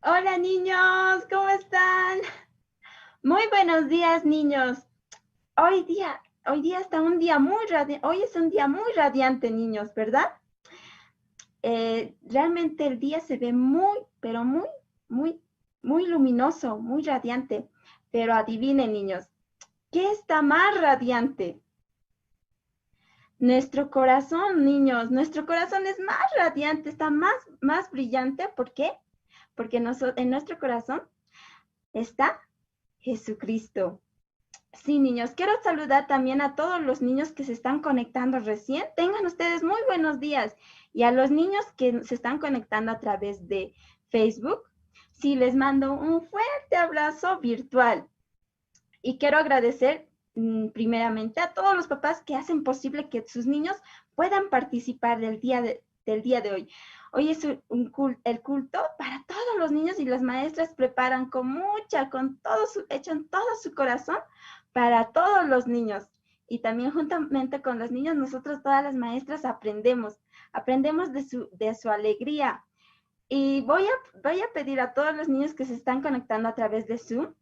Hola niños, ¿cómo están? Muy buenos días niños. Hoy día está un día muy radiante, hoy es un día muy radiante niños, ¿verdad? Realmente el día se ve muy, pero muy, muy luminoso, muy radiante. Pero adivinen niños, ¿qué está más radiante? Nuestro corazón, niños, nuestro corazón es más radiante, está más brillante. ¿Por qué? Porque en nuestro corazón está Jesucristo. Sí, niños, quiero saludar también a todos los niños que se están conectando recién. Tengan ustedes muy buenos días. Y a los niños que se están conectando a través de Facebook, sí, les mando un fuerte abrazo virtual. Y quiero agradecer primeramente a todos los papás que hacen posible que sus niños puedan participar del día de hoy. Hoy es el culto para todos los niños y las maestras preparan echan todo su corazón para todos los niños. Y también juntamente con los niños, nosotros todas las maestras aprendemos de su alegría. Y voy a pedir a todos los niños que se están conectando a través de Zoom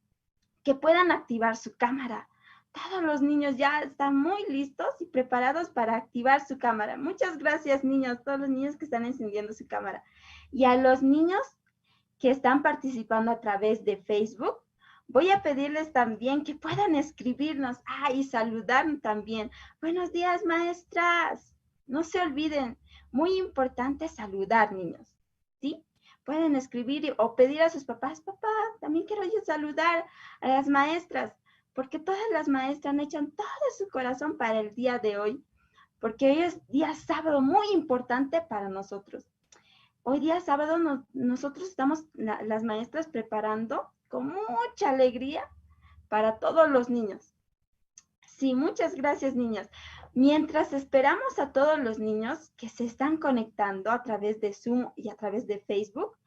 que puedan activar su cámara. Todos los niños ya están muy listos y preparados para activar su cámara. Muchas gracias, niños, todos los niños que están encendiendo su cámara. Y a los niños que están participando a través de Facebook, voy a pedirles también que puedan escribirnos y saludar también. Buenos días, maestras. No se olviden, muy importante saludar, niños. ¿Sí? Pueden escribir o pedir a sus papás, papá, también quiero yo saludar a las maestras, porque todas las maestras echan todo su corazón para el día de hoy, porque hoy es día sábado muy importante para nosotros. Hoy día sábado nosotros estamos, las maestras, preparando con mucha alegría para todos los niños. Sí, muchas gracias, niños. Mientras esperamos a todos los niños que se están conectando a través de Zoom y a través de Facebook,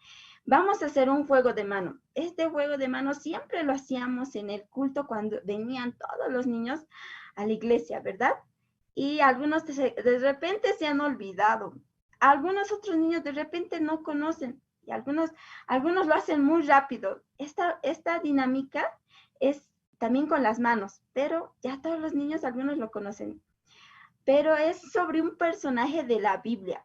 vamos a hacer un juego de mano. Este juego de mano siempre lo hacíamos en el culto cuando venían todos los niños a la iglesia, ¿verdad? Y algunos de repente se han olvidado. Algunos otros niños de repente no conocen y algunos lo hacen muy rápido. Esta dinámica es también con las manos, pero ya todos los niños, algunos lo conocen. Pero es sobre un personaje de la Biblia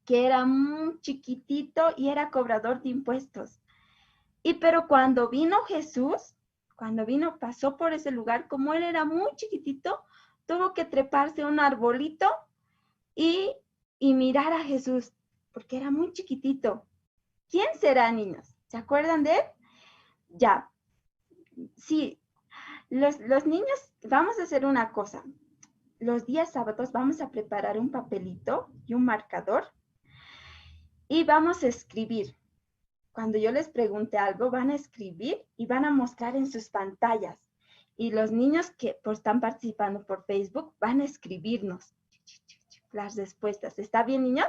que era muy chiquitito y era cobrador de impuestos. Pero cuando vino, pasó por ese lugar, como él era muy chiquitito, tuvo que treparse a un arbolito y, y mirar a Jesús, porque era muy chiquitito. ¿Quién será, niños? ¿Se acuerdan de él? Ya, sí, los niños, vamos a hacer una cosa. Los días sábados vamos a preparar un papelito y un marcador y vamos a escribir. Cuando yo les pregunte algo, van a escribir y van a mostrar en sus pantallas. Y los niños que están participando por Facebook van a escribirnos las respuestas. ¿Está bien, niños?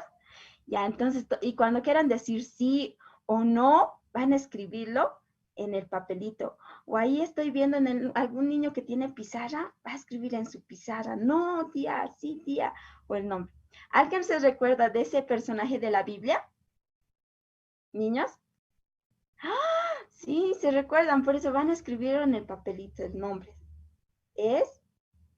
Ya, entonces, y cuando quieran decir sí o no, van a escribirlo en el papelito. O ahí estoy viendo algún niño que tiene pizarra, va a escribir en su pizarra, no, tía, sí, tía, o el nombre. ¿Alguien se recuerda de ese personaje de la Biblia, niños? Sí, se recuerdan, por eso van a escribir en el papelito el nombre. Es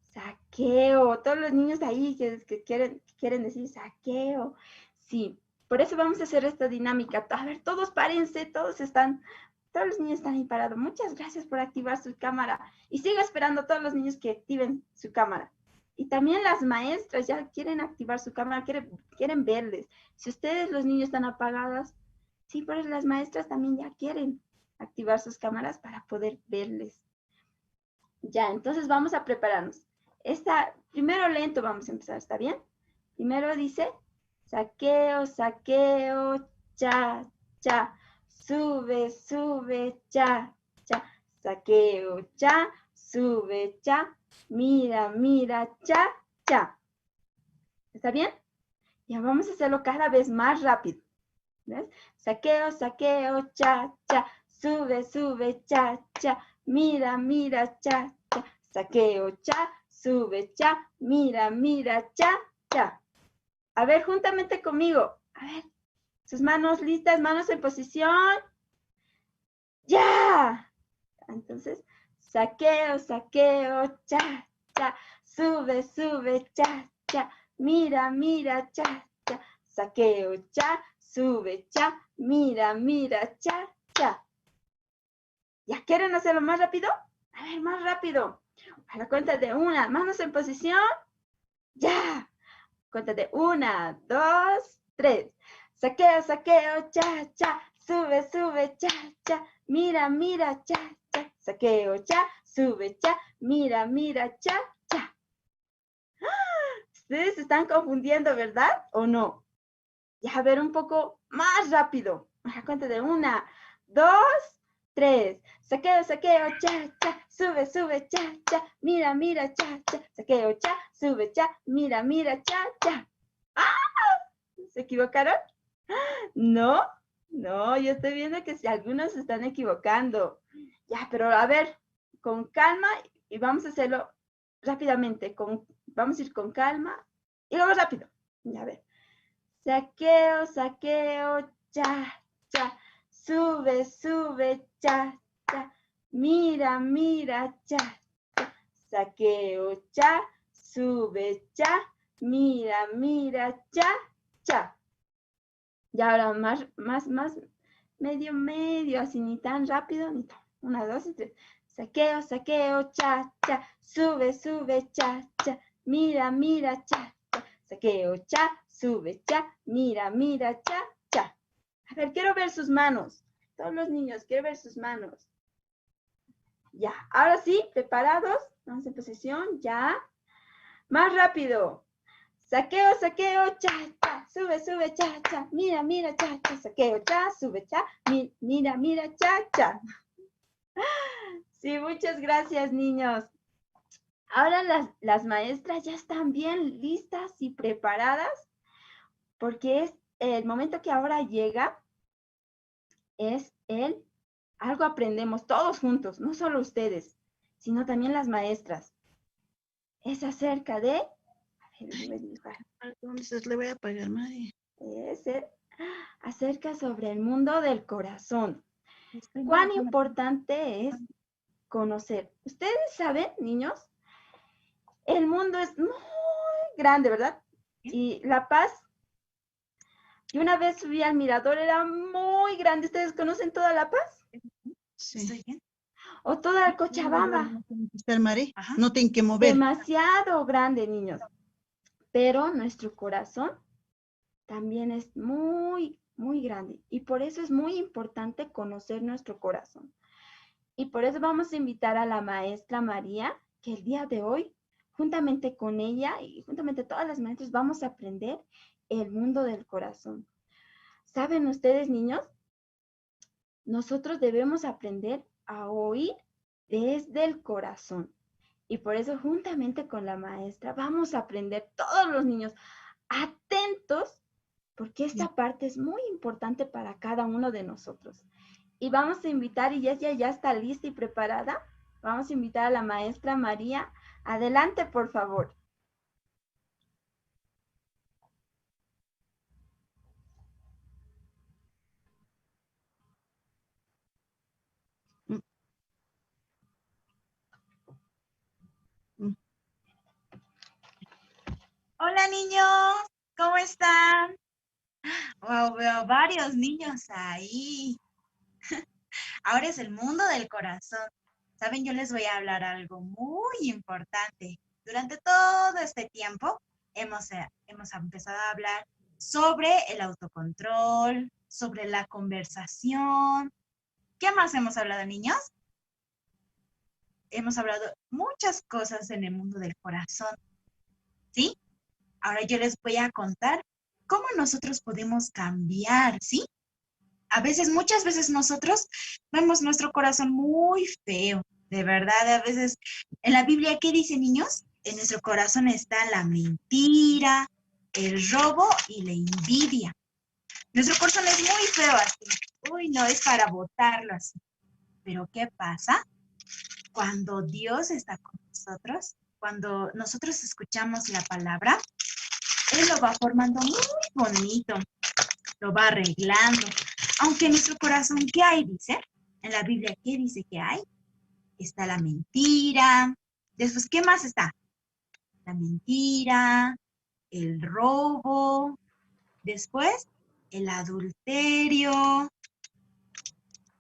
Saqueo. Todos los niños ahí que quieren decir Saqueo. Sí, por eso vamos a hacer esta dinámica. A ver, todos párense, todos los niños están ahí parados. Muchas gracias por activar su cámara. Y sigo esperando a todos los niños que activen su cámara. Y también las maestras ya quieren activar su cámara, quieren verles. Si ustedes, los niños, están apagados, sí, pero las maestras también ya quieren activar sus cámaras para poder verles. Ya, entonces vamos a prepararnos. Primero lento vamos a empezar, ¿está bien? Primero dice, saqueo, saqueo, cha, cha, sube, sube, cha, cha, saqueo, cha, sube, cha, mira, mira, cha, cha. ¿Está bien? Ya vamos a hacerlo cada vez más rápido. ¿Ves? Saqueo, saqueo, cha, cha, sube, sube, cha, cha, mira, mira, cha, cha, saqueo, cha, sube, cha, mira, mira, cha, cha. A ver, juntamente conmigo. A ver, sus manos listas, manos en posición. ya. Entonces, saqueo, saqueo, cha, cha. Sube, sube, cha, cha. Mira, mira, cha, cha. Saqueo, cha, sube, cha. Mira, mira, cha, cha. ¿Ya quieren hacerlo más rápido? A ver, más rápido. A la cuenta de una. Manos en posición. Ya. Cuenta de 1, 2, 3. Saqueo, saqueo, cha, cha. Sube, sube, cha, cha. Mira, mira, cha, cha. Saqueo, cha. Sube, cha. Mira, mira, cha, cha. Ustedes se están confundiendo, ¿verdad? ¿O no? Ya, a ver, un poco más rápido. A la cuenta de 1, 2, 3. Saqueo, saqueo, cha, cha. Sube, sube, cha, cha. Mira, mira, cha, cha. Saqueo, cha. Sube, cha. Mira, mira, cha, cha. ¡Ah! ¿Se equivocaron? No, no, yo estoy viendo que si algunos se están equivocando. Ya, pero a ver, con calma y vamos a hacerlo rápidamente. Vamos a ir con calma y luego rápido. Ya, a ver. Saqueo, saqueo, cha, cha. Sube, sube, cha, cha. Mira, mira, cha, cha. Saqueo, cha. Sube, cha. Mira, mira, cha, cha. Y ahora más, medio, así ni tan rápido, ni tan. 1, 2 y 3. Saqueo, saqueo, cha, cha. Sube, sube, cha, cha. Mira, mira, cha, cha. Saqueo, cha. Sube, cha. Mira, mira, cha, cha. A ver, quiero ver sus manos. Todos los niños, quiero ver sus manos. Ya, ahora sí, preparados. Vamos en posición, ya. Más rápido. Saqueo, saqueo, cha, cha. Sube, sube, cha, cha. Mira, mira, cha, cha. Saqueo, cha, sube, cha. Mira, mira, cha, cha. Sí, muchas gracias, niños. Ahora las maestras ya están bien listas y preparadas porque es el momento que ahora llega, es algo aprendemos todos juntos, no solo ustedes, sino también las maestras. Es acerca de... A ver, voy a dibujar. Entonces le voy a pagar, María. Es acerca sobre el mundo del corazón. ¿Cuán importante es conocer? Ustedes saben, niños, el mundo es muy grande, ¿verdad? Y La Paz, yo una vez subí al mirador, era muy grande. ¿Ustedes conocen toda La Paz? Sí. ¿Estoy bien? O toda Cochabamba. María, Ajá. no tienen que mover. Demasiado grande, niños. Pero nuestro corazón también es muy, muy grande. Y por eso es muy importante conocer nuestro corazón. Y por eso vamos a invitar a la maestra María, que el día de hoy, juntamente con ella y juntamente todas las maestras, vamos a aprender el mundo del corazón. ¿Saben ustedes, niños? Nosotros debemos aprender a oír desde el corazón. Y por eso, juntamente con la maestra, vamos a aprender todos los niños atentos, porque esta parte es muy importante para cada uno de nosotros. Y vamos a invitar, y ella ya está lista y preparada, vamos a invitar a la maestra María. Adelante, por favor. Hola niños, ¿cómo están? Wow, veo varios niños ahí. Ahora es el mundo del corazón. Saben, yo les voy a hablar algo muy importante. Durante todo este tiempo hemos empezado a hablar sobre el autocontrol, sobre la conversación. ¿Qué más hemos hablado, niños? Hemos hablado muchas cosas en el mundo del corazón, ¿sí? Ahora yo les voy a contar cómo nosotros podemos cambiar, ¿sí? Muchas veces nosotros vemos nuestro corazón muy feo, de verdad. A veces, en la Biblia, ¿qué dice, niños? En nuestro corazón está la mentira, el robo y la envidia. Nuestro corazón es muy feo así. Uy, no, es para botarlo así. Pero ¿qué pasa? Cuando Dios está con nosotros, cuando nosotros escuchamos la palabra, Él lo va formando muy bonito, lo va arreglando. Aunque en nuestro corazón, ¿qué hay? Dice, En la Biblia, ¿qué dice que hay? Está la mentira. Después, ¿qué más está? La mentira, el robo. Después, el adulterio.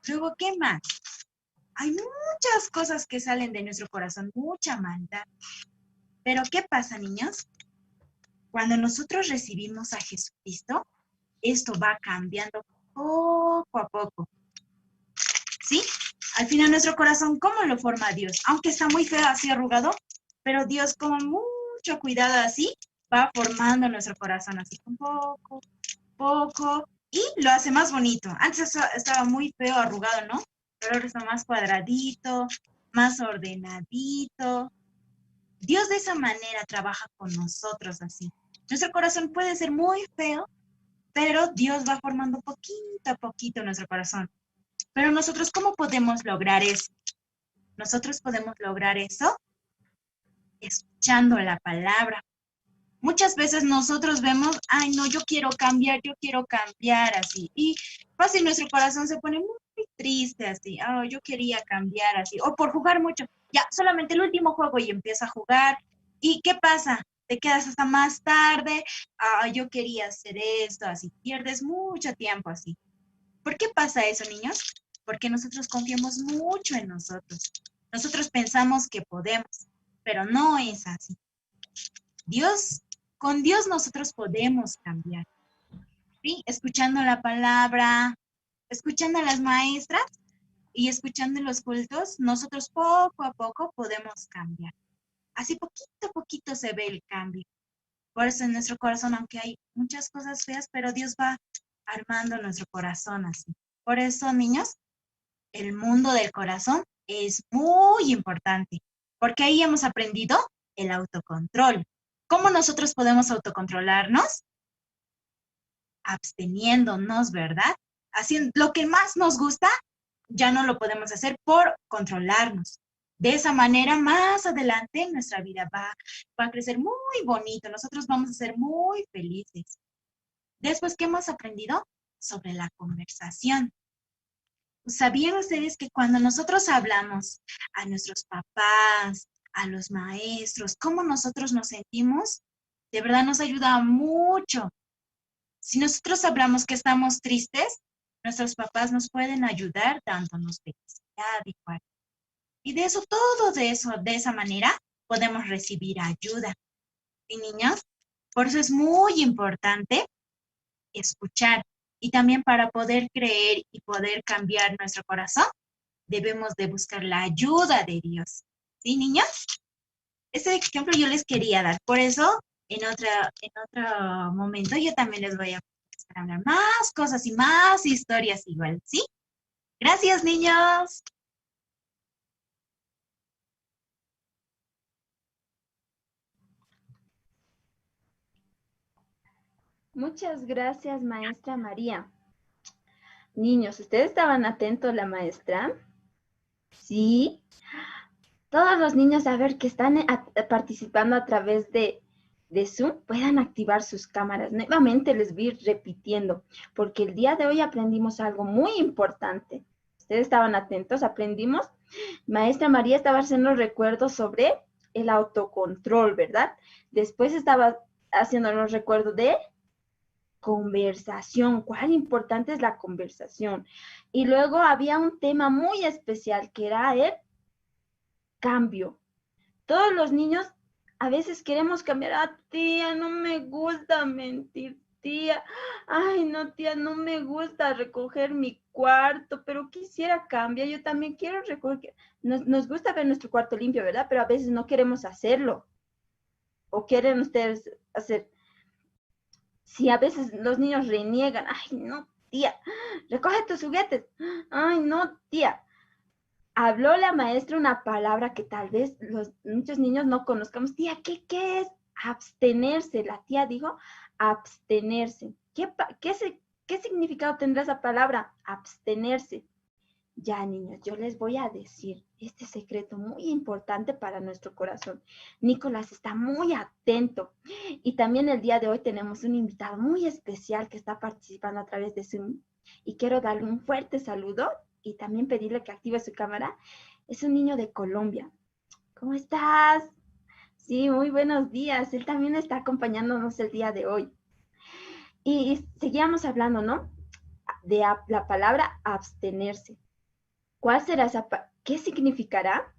Luego, ¿qué más? Hay muchas cosas que salen de nuestro corazón, mucha maldad. Pero, ¿qué pasa, niños? Cuando nosotros recibimos a Jesucristo, esto va cambiando poco a poco. ¿Sí? Al final nuestro corazón, ¿cómo lo forma Dios? Aunque está muy feo, así arrugado, pero Dios con mucho cuidado así, va formando nuestro corazón así, con poco, poco, y lo hace más bonito. Antes estaba muy feo, arrugado, ¿no? Pero ahora está más cuadradito, más ordenadito. Dios de esa manera trabaja con nosotros así. Nuestro corazón puede ser muy feo, pero Dios va formando poquito a poquito nuestro corazón. Pero nosotros, ¿cómo podemos lograr eso? Nosotros podemos lograr eso escuchando la palabra. Muchas veces nosotros vemos, ay, no, yo quiero cambiar así. Y fácil nuestro corazón se pone muy triste así. Oh, yo quería cambiar así. O por jugar mucho. Ya, solamente el último juego y empieza a jugar. ¿Y qué pasa? Te quedas hasta más tarde. Ah, yo quería hacer esto, así. Pierdes mucho tiempo así. ¿Por qué pasa eso, niños? Porque nosotros confiamos mucho en nosotros. Nosotros pensamos que podemos, pero no es así. Con Dios nosotros podemos cambiar. ¿Sí? Escuchando la palabra, escuchando a las maestras y escuchando los cultos, nosotros poco a poco podemos cambiar. Así poquito a poquito se ve el cambio. Por eso en nuestro corazón, aunque hay muchas cosas feas, pero Dios va armando nuestro corazón así. Por eso, niños, el mundo del corazón es muy importante, porque ahí hemos aprendido el autocontrol. ¿Cómo nosotros podemos autocontrolarnos? Absteniéndonos, ¿verdad? Haciendo lo que más nos gusta, ya no lo podemos hacer por controlarnos. De esa manera, más adelante, nuestra vida va a crecer muy bonito. Nosotros vamos a ser muy felices. Después, ¿qué hemos aprendido? Sobre la conversación. ¿Sabían ustedes que cuando nosotros hablamos a nuestros papás, a los maestros, cómo nosotros nos sentimos? De verdad nos ayuda mucho. Si nosotros hablamos que estamos tristes, nuestros papás nos pueden ayudar dándonos felicidad y cual. Y de esa manera, podemos recibir ayuda. ¿Y niños? Por eso es muy importante escuchar. Y también para poder creer y poder cambiar nuestro corazón, debemos de buscar la ayuda de Dios. ¿Sí, niños? Ese ejemplo yo les quería dar. Por eso, en otro momento, yo también les voy a hablar más cosas y más historias igual, ¿sí? Gracias, niños. Muchas gracias, maestra María. Niños, ¿ustedes estaban atentos a la maestra? Sí. Todos los niños, a ver, que están participando a través de Zoom, puedan activar sus cámaras. Nuevamente les voy a ir repitiendo, porque el día de hoy aprendimos algo muy importante. Ustedes estaban atentos, aprendimos. Maestra María estaba haciendo recuerdos sobre el autocontrol, ¿verdad? Después estaba haciendo los recuerdos de conversación, cuán importante es la conversación. Y luego había un tema muy especial que era el cambio. Todos los niños a veces queremos cambiar. Ah, tía, no me gusta mentir, tía. Ay, no, tía, no me gusta recoger mi cuarto, pero quisiera cambiar. Yo también quiero recoger. Nos gusta ver nuestro cuarto limpio, ¿verdad? Pero a veces no queremos hacerlo. ¿O quieren ustedes hacer? Si a veces los niños reniegan, ay, no, tía, recoge tus juguetes. Ay, no, tía. Habló la maestra una palabra que tal vez muchos niños no conozcamos. Tía, ¿qué es? Abstenerse. La tía dijo abstenerse. ¿Qué significado tendrá esa palabra? Abstenerse. Ya, niños, yo les voy a decir este secreto muy importante para nuestro corazón. Nicolás está muy atento. Y también el día de hoy tenemos un invitado muy especial que está participando a través de Zoom. Y quiero darle un fuerte saludo y también pedirle que active su cámara, es un niño de Colombia. ¿Cómo estás? Sí, muy buenos días. Él también está acompañándonos el día de hoy. Y seguíamos hablando, ¿no? De la palabra abstenerse. ¿Cuál será esa ¿Qué significará?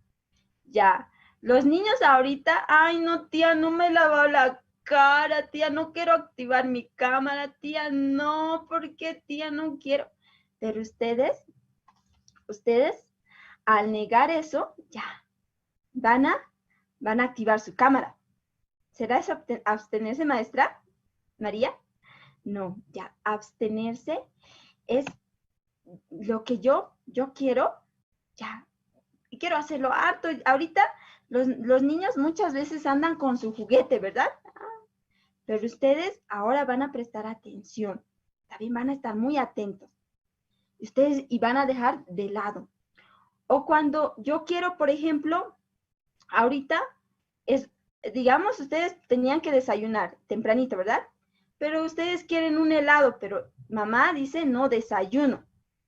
Ya, los niños ahorita, ay no tía, no me he lavado la cara, tía, no quiero activar mi cámara, tía, no, ¿por qué tía? No quiero. Pero ustedes, al negar eso, ya, van a activar su cámara. ¿Será eso abstenerse, maestra María? No, ya, abstenerse es lo que yo quiero, ya, y quiero hacerlo harto. Ahorita los niños muchas veces andan con su juguete, ¿verdad? Pero ustedes ahora van a prestar atención, también van a estar muy atentos. Ustedes y van a dejar de lado. O cuando yo quiero, por ejemplo, ahorita digamos, ustedes tenían que desayunar tempranito, ¿verdad? Pero ustedes quieren un helado, pero mamá dice no desayuno.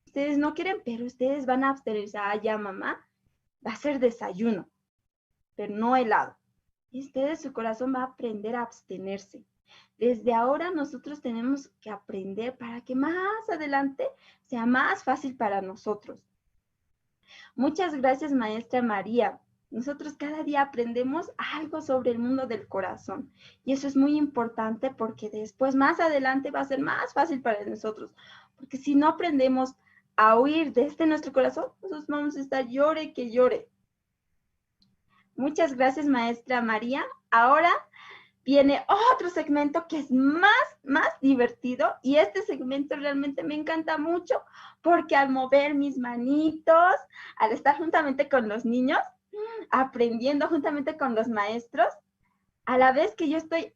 Ustedes no quieren, pero ustedes van a abstenerse. Ah, ya mamá, va a ser desayuno, pero no helado. Y ustedes, su corazón va a aprender a abstenerse. Desde ahora nosotros tenemos que aprender para que más adelante sea más fácil para nosotros. Muchas gracias, maestra María. Nosotros cada día aprendemos algo sobre el mundo del corazón. Y eso es muy importante porque después, más adelante, va a ser más fácil para nosotros. Porque si no aprendemos a oír desde nuestro corazón, nosotros vamos a estar llore que llore. Muchas gracias, maestra María. Ahora viene otro segmento que es más divertido, y este segmento realmente me encanta mucho porque al mover mis manitos, al estar juntamente con los niños, aprendiendo juntamente con los maestros, a la vez que yo estoy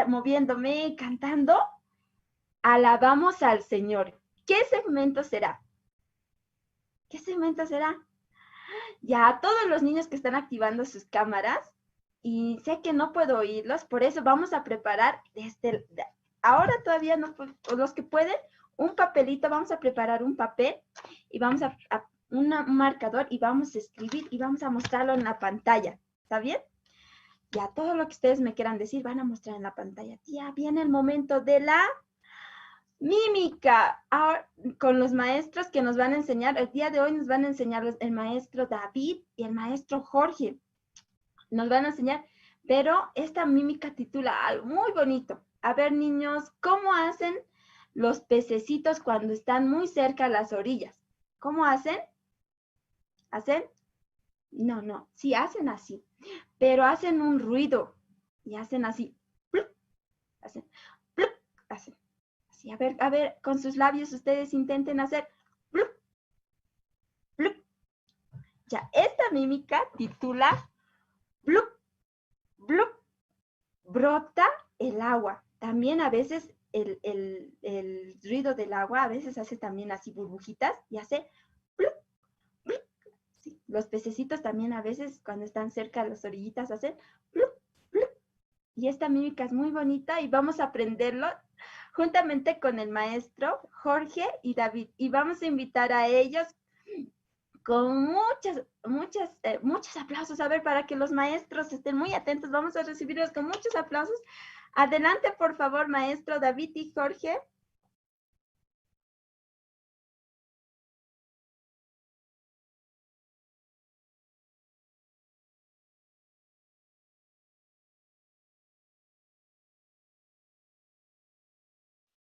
moviéndome, cantando, alabamos al Señor. ¿Qué segmento será? ¿Qué segmento será? Ya, todos los niños que están activando sus cámaras, y sé que no puedo oírlos, por eso vamos a preparar ahora todavía no, los que pueden, un papelito, vamos a preparar un papel y vamos a un marcador y vamos a escribir y vamos a mostrarlo en la pantalla, ¿está bien? Ya, todo lo que ustedes me quieran decir van a mostrar en la pantalla. Tía, viene el momento de la mímica. Ahora, con los maestros que nos van a enseñar, el día de hoy nos van a enseñar el maestro David y el maestro Jorge. Nos van a enseñar, pero esta mímica titula algo muy bonito. A ver, niños, ¿cómo hacen los pececitos cuando están muy cerca a las orillas? ¿Cómo hacen? ¿Hacen? No, sí hacen así, pero hacen un ruido y hacen así. ¡Plup! Hacen, ¡plup! Hacen así. A ver, con sus labios ustedes intenten hacer. ¡Plup! ¡Plup! Ya, esta mímica titula Blup, blup, brota el agua. También a veces el ruido del agua, a veces hace también así burbujitas y hace blup, blup. Sí, los pececitos también a veces cuando están cerca de las orillitas hacen blup, blup. Y esta mímica es muy bonita y vamos a aprenderlo juntamente con el maestro Jorge y David. Y vamos a invitar a ellos con muchos aplausos, a ver, para que los maestros estén muy atentos. Vamos a recibirlos con muchos aplausos. Adelante, por favor, maestro David y Jorge.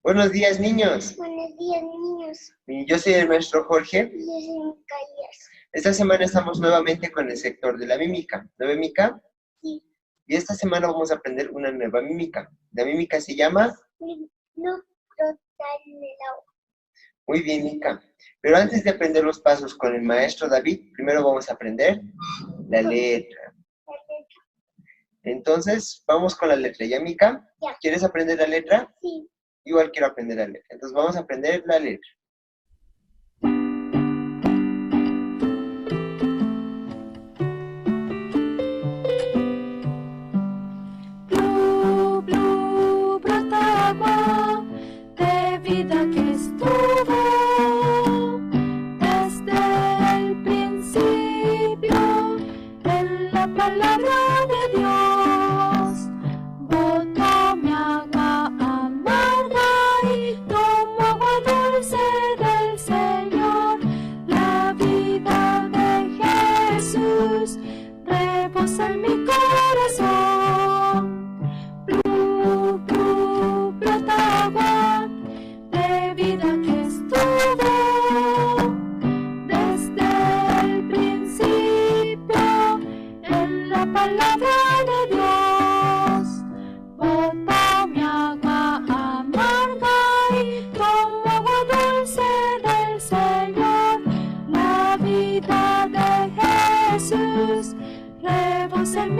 Buenos días, niños. Buenos días, niños. Yo soy el maestro Jorge. Yo soy Micaías. Esta semana estamos nuevamente con el sector de la mímica. ¿No, mímica? Sí. Y esta semana vamos a aprender una nueva mímica. La mímica se llama... No flotar en el agua. Muy bien, Mica. Pero antes de aprender los pasos con el maestro David, primero vamos a aprender la letra. Entonces, vamos con la letra. ¿Ya, Mica? Ya. ¿Quieres aprender la letra? Sí. Igual quiero aprender la letra. Entonces, vamos a aprender la letra. Blu, blu, brota agua de vida que estuvo desde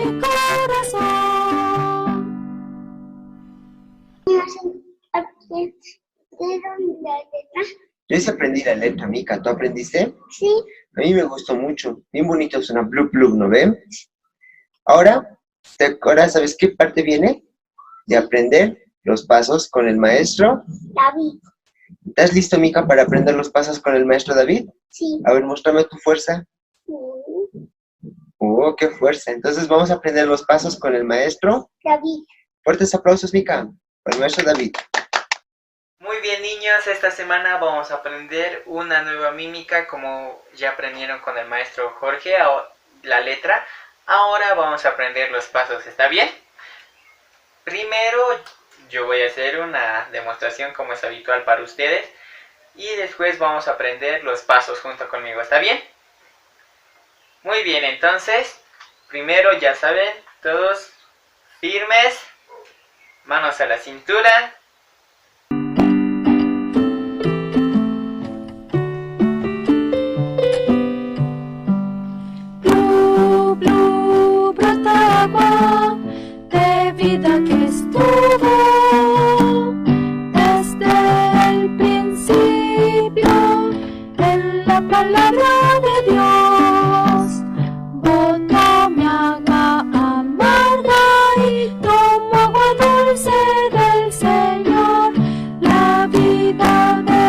mi corazón. ¿Aprendieron la letra? Yo sí aprendí la letra, Mica. ¿Tú aprendiste? Sí. A mí me gustó mucho. Bien bonito suena blue blue, ¿no ven? Ahora ¿sabes qué parte viene? De aprender los pasos con el maestro David. ¿Estás listo, Mica, para aprender los pasos con el maestro David? Sí. A ver, muéstrame tu fuerza. ¡Oh, qué fuerza! Entonces vamos a aprender los pasos con el maestro. David. Fuertes aplausos, Mica, para el maestro David. Muy bien, niños, esta semana vamos a aprender una nueva mímica, como ya aprendieron con el maestro Jorge, la letra. Ahora vamos a aprender los pasos, ¿está bien? Primero yo voy a hacer una demostración como es habitual para ustedes y después vamos a aprender los pasos junto conmigo, ¿está bien? Muy bien, entonces, primero ya saben, todos firmes, manos a la cintura. Blu, blu, brota agua de vida que estuvo desde el principio en la palabra de Dios. Botó mi agua amarga y tomo agua dulce del Señor. La vida de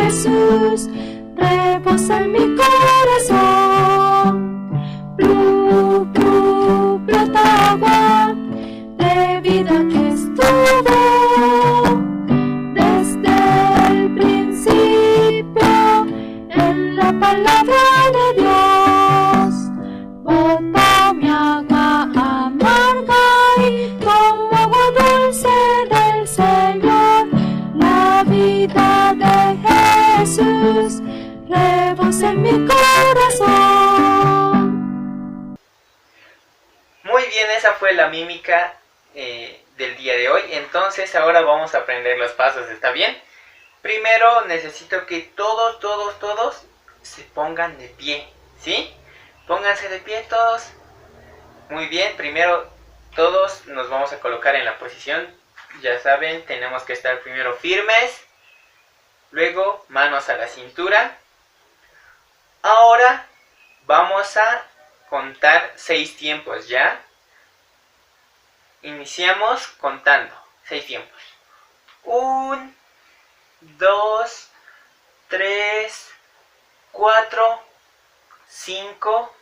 Jesús rebosa en mi corazón. Blu, blu, brota agua de vida que estuvo desde el principio en la palabra de Dios. Botó mi agua amarga y tomo agua dulce del Señor. La vida de Jesús rebosa en mi corazón. Muy bien, esa fue la mímica del día de hoy. Entonces ahora vamos a aprender los pasos, ¿está bien? Primero necesito que todos se pongan de pie, ¿sí? Pónganse de pie todos. Muy bien, primero todos nos vamos a colocar en la posición. Ya saben, tenemos que estar primero firmes, luego manos a la cintura. Ahora vamos a contar 6 tiempos, ¿ya? Iniciamos contando 6 tiempos. 1, 2, 3, 4, 5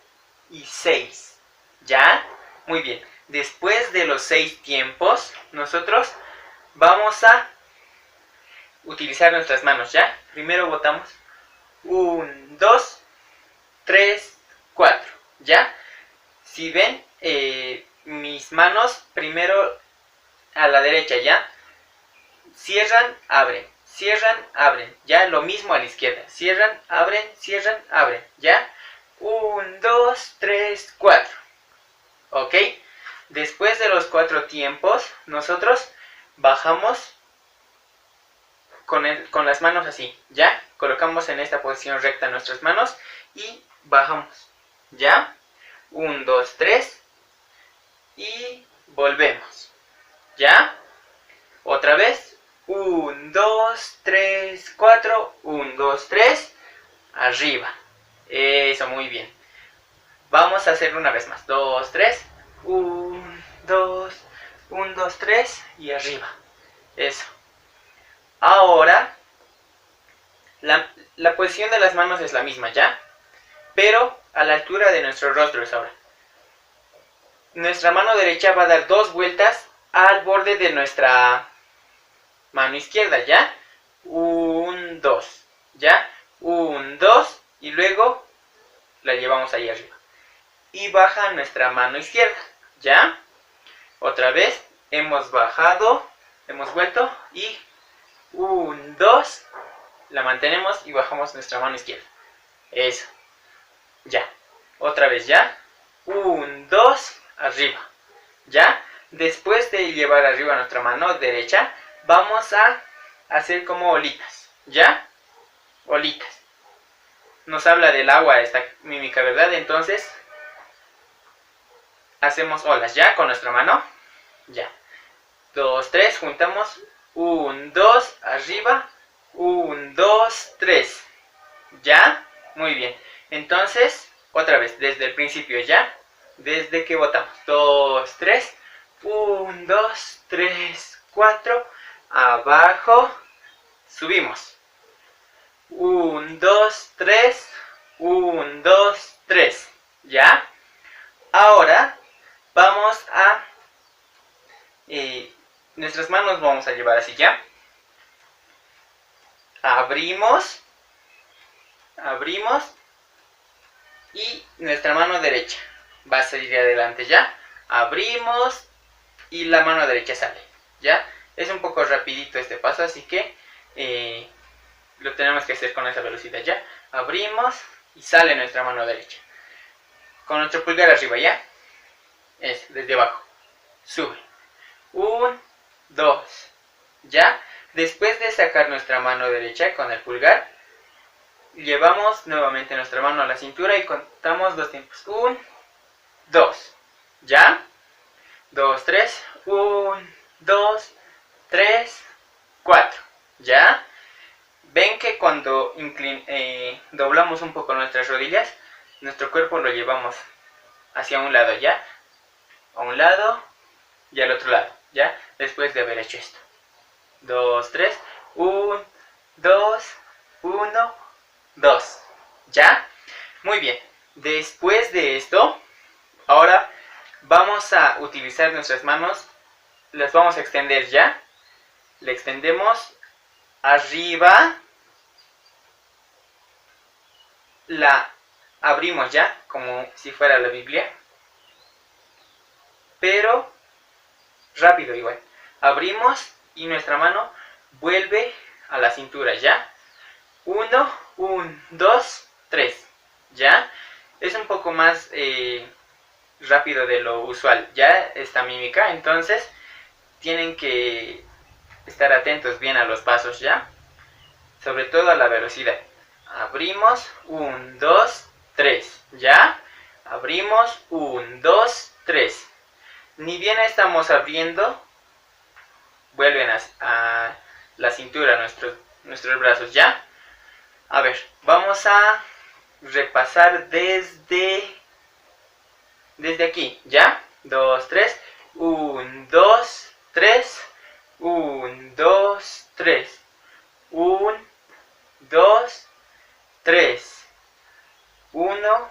y 6. ¿Ya? Muy bien. Después de los 6 tiempos, nosotros vamos a utilizar nuestras manos, ¿ya? Primero botamos 1, 2, 3, 4. ¿Ya? Si ven, mis manos primero a la derecha, ¿ya? Cierran, abren, ¿ya? Lo mismo a la izquierda. Cierran, abren, ¿ya? 1, 2, 3, 4. ¿Ok? Después de los 4 tiempos, nosotros bajamos con las manos así, ¿ya? Colocamos en esta posición recta nuestras manos y bajamos, ¿ya? 1, 2, 3 y volvemos, ¿ya? Otra vez, 1, 2, 3, 4, 1, 2, 3, arriba. Eso, muy bien. Vamos a hacerlo una vez más. 2, 3, 1, 2, 1, 2, 3 y arriba. Eso. Ahora, la posición de las manos es la misma, ¿ya? Pero a la altura de nuestro rostro es ahora. Nuestra mano derecha va a dar 2 vueltas al borde de nuestra mano izquierda, ¿ya? 1, 2, ¿ya? 1, 2 y luego la llevamos ahí arriba. Y baja nuestra mano izquierda, ¿ya? Otra vez, hemos bajado, hemos vuelto y 1, 2, la mantenemos y bajamos nuestra mano izquierda. Eso. Ya. Otra vez, ¿ya? 1, 2, arriba. ¿Ya? Después de llevar arriba nuestra mano derecha, vamos a hacer como olitas. ¿Ya? Olitas. Nos habla del agua esta mímica, ¿verdad? Entonces, hacemos olas, ¿ya? Con nuestra mano. Ya. 2, 3, juntamos. 1, 2, arriba. 1, 2, 3. ¿Ya? Muy bien. Entonces, otra vez, desde el principio, ¿ya? Desde que botamos. 2, 3. 1, 2, 3, 4. Abajo. Subimos. 1, 2, 3. 1, 2, 3. ¿Ya? Ahora vamos a... nuestras manos vamos a llevar así, ¿ya? Abrimos. Abrimos. Y nuestra mano derecha va a salir adelante, ¿ya? Abrimos. Y la mano derecha sale, ¿ya? Es un poco rapidito este paso, así que lo tenemos que hacer con esa velocidad, ¿ya? Abrimos y sale nuestra mano derecha. Con nuestro pulgar arriba, ¿ya? Es desde abajo. Sube. 1, 2. ¿Ya? Después de sacar nuestra mano derecha con el pulgar, llevamos nuevamente nuestra mano a la cintura y contamos 2 tiempos. 1, 2. ¿Ya? 2, 3. 1, 2, 3, 4. ¿Ya? Ven que cuando doblamos un poco nuestras rodillas, nuestro cuerpo lo llevamos hacia un lado, ¿ya? A un lado y al otro lado, ¿ya? Después de haber hecho esto. 2, 3. 1, 2, 1, 2. ¿Ya? Muy bien. Después de esto, ahora vamos a utilizar nuestras manos. Las vamos a extender, ¿ya? Le extendemos arriba. La abrimos, ¿ya? Como si fuera la Biblia. Pero rápido igual. Abrimos y nuestra mano vuelve a la cintura, ¿ya? 1, 2, 3. ¿Ya? Es un poco más rápido de lo usual, ¿ya? Esta mímica. Entonces, tienen que estar atentos bien a los pasos, ¿ya? Sobre todo a la velocidad. Abrimos. 1, 2, 3. ¿Ya? Abrimos. 1, 2, 3. Ni bien estamos abriendo, vuelven a la cintura nuestros brazos, ¿ya? A ver, vamos a repasar desde aquí, ¿ya? 2, 3. 1, 2, 3. 1, 2, 3. 1, 2, 3. 1.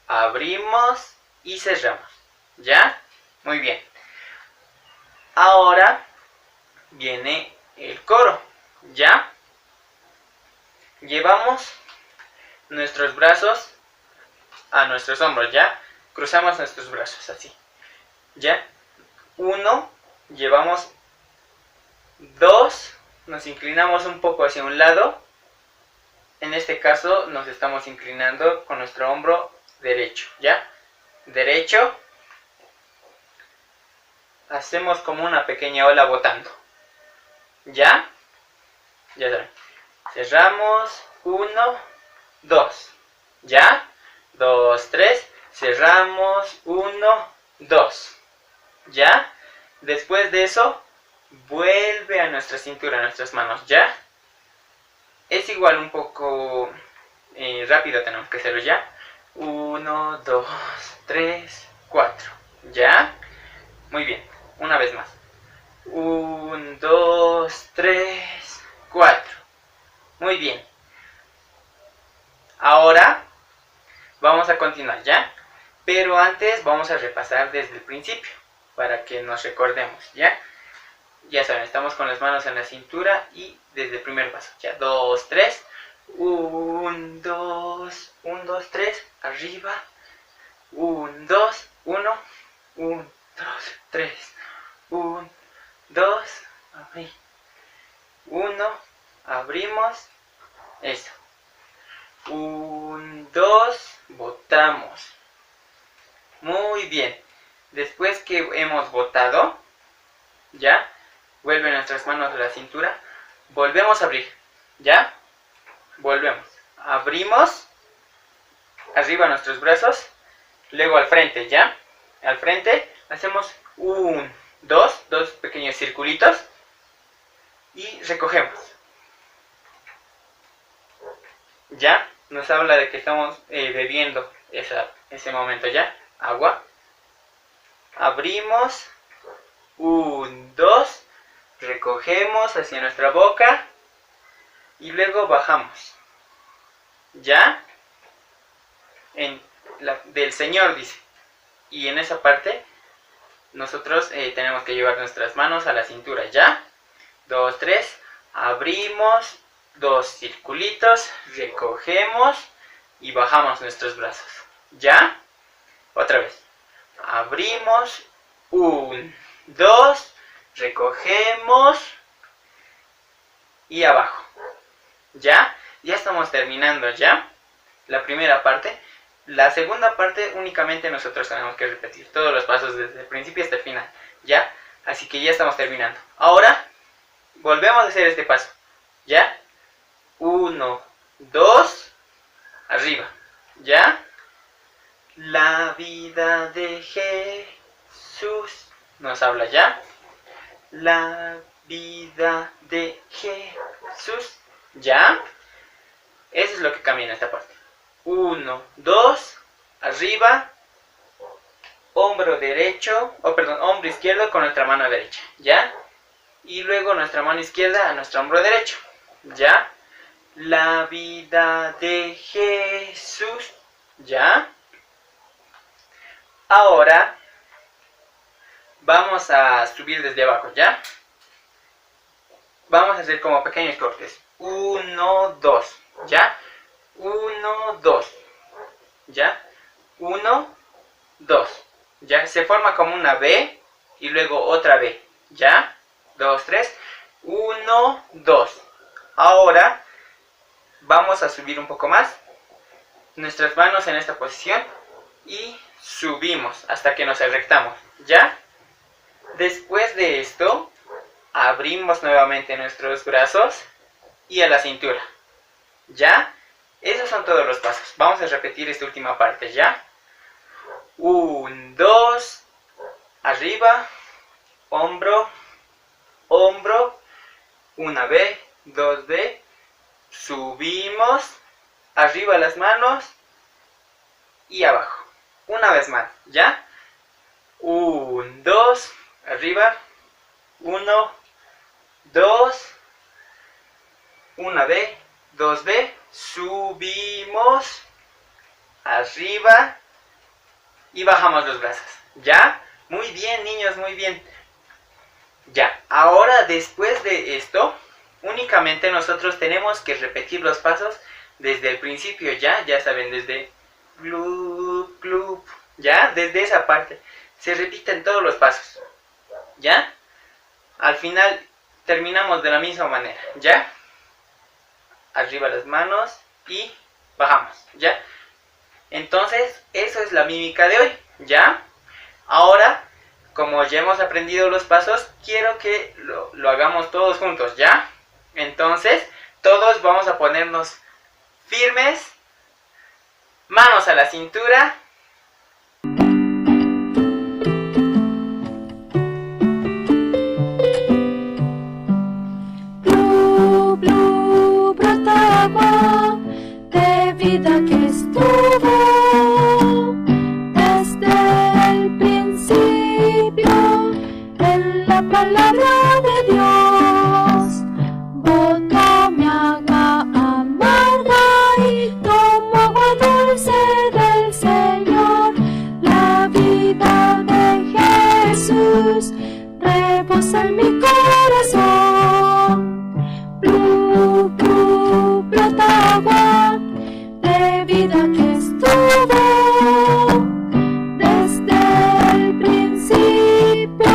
Abrimos y cerramos, ¿ya? Muy bien. Ahora viene el coro, ¿ya? Llevamos nuestros brazos a nuestros hombros, ¿ya? Cruzamos nuestros brazos así, ¿ya? 1, llevamos 2, nos inclinamos un poco hacia un lado. En este caso nos estamos inclinando con nuestro hombro derecho, ¿ya? Derecho. Hacemos como una pequeña ola botando, ¿ya? Ya saben. Cerramos. 1, 2. ¿Ya? 2, 3. Cerramos. 1, 2. ¿Ya? Después de eso, vuelve a nuestra cintura, a nuestras manos, ¿ya? Es igual un poco rápido, tenemos que hacerlo, ¿ya? 1, 2, 3, 4. ¿Ya? Muy bien. Una vez más. 1, 2, 3, 4. Muy bien. Ahora vamos a continuar, ¿ya? Pero antes vamos a repasar desde el principio para que nos recordemos, ¿ya? Ya saben, estamos con las manos en la cintura y desde el primer paso, ¿ya? 2, 3. 1, 2, 1, 2, 3. Arriba. 1, 2, 1. 1, 2, 3. 1, 2, abrí. 1, abrimos. Eso. 1, 2, botamos. Muy bien. Después que hemos botado, ¿ya? Vuelven nuestras manos a la cintura. Volvemos a abrir, ¿ya? Volvemos. Abrimos. Arriba nuestros brazos. Luego al frente, ¿ya? al frente, hacemos dos pequeños circulitos y recogemos. Ya nos habla de que estamos bebiendo ese momento ya, agua. Abrimos, 1, 2, recogemos hacia nuestra boca y luego bajamos. Ya, del Señor dice. Y en esa parte nosotros tenemos que llevar nuestras manos a la cintura. Ya, 2, 3, abrimos, 2 circulitos, recogemos y bajamos nuestros brazos. Ya, otra vez. Abrimos, 1, 2, recogemos y abajo. Ya estamos terminando ya la primera parte. La segunda parte únicamente nosotros tenemos que repetir todos los pasos desde el principio hasta el final. Ya, así que ya estamos terminando. Ahora volvemos a hacer este paso. Ya, 1, 2, arriba. Ya, la vida de Jesús nos habla ya. La vida de Jesús. Ya. Eso es lo que cambia en esta parte. 1, 2, arriba. Hombro derecho, hombro izquierdo con nuestra mano derecha. Ya. Y luego nuestra mano izquierda a nuestro hombro derecho. Ya. La vida de Jesús. Ya. Ahora vamos a subir desde abajo, ¿ya? Vamos a hacer como pequeños cortes. 1, 2, ¿ya? 1, 2, ¿ya? 1, 2, ¿ya? Se forma como una B y luego otra B, ¿ya? 2, 3, 1, 2. Ahora vamos a subir un poco más. Nuestras manos en esta posición y subimos hasta que nos erectamos, ¿ya? Después de esto, abrimos nuevamente nuestros brazos y a la cintura, ¿ya? Esos son todos los pasos. Vamos a repetir esta última parte, ¿ya? 1, 2, arriba, hombro, hombro, 1B, 2B, subimos, arriba las manos y abajo. Una vez más, ¿ya? 1, 2, arriba, 1, 2, 1B, 2B, subimos, arriba y bajamos los brazos. ¿Ya? Muy bien, niños, muy bien. Ya, ahora después de esto, únicamente nosotros tenemos que repetir los pasos desde el principio, ¿ya? Ya saben, desde glup, glup, ¿ya? Desde esa parte. Se repiten todos los pasos, ¿ya? Al final terminamos de la misma manera, ¿ya? Arriba las manos y bajamos, ¿ya? Entonces, eso es la mímica de hoy, ¿ya? Ahora, como ya hemos aprendido los pasos, quiero que lo hagamos todos juntos, ¿ya? Entonces, todos vamos a ponernos firmes, manos a la cintura. Blu, blu, brota agua de vida que estuvo desde el principio en la palabra de Dios. Botó mi agua amarga y tomo agua dulce del Señor. La vida de Jesús rebosa en mi corazón. Blu, blu, brota agua de vida que estuvo desde el principio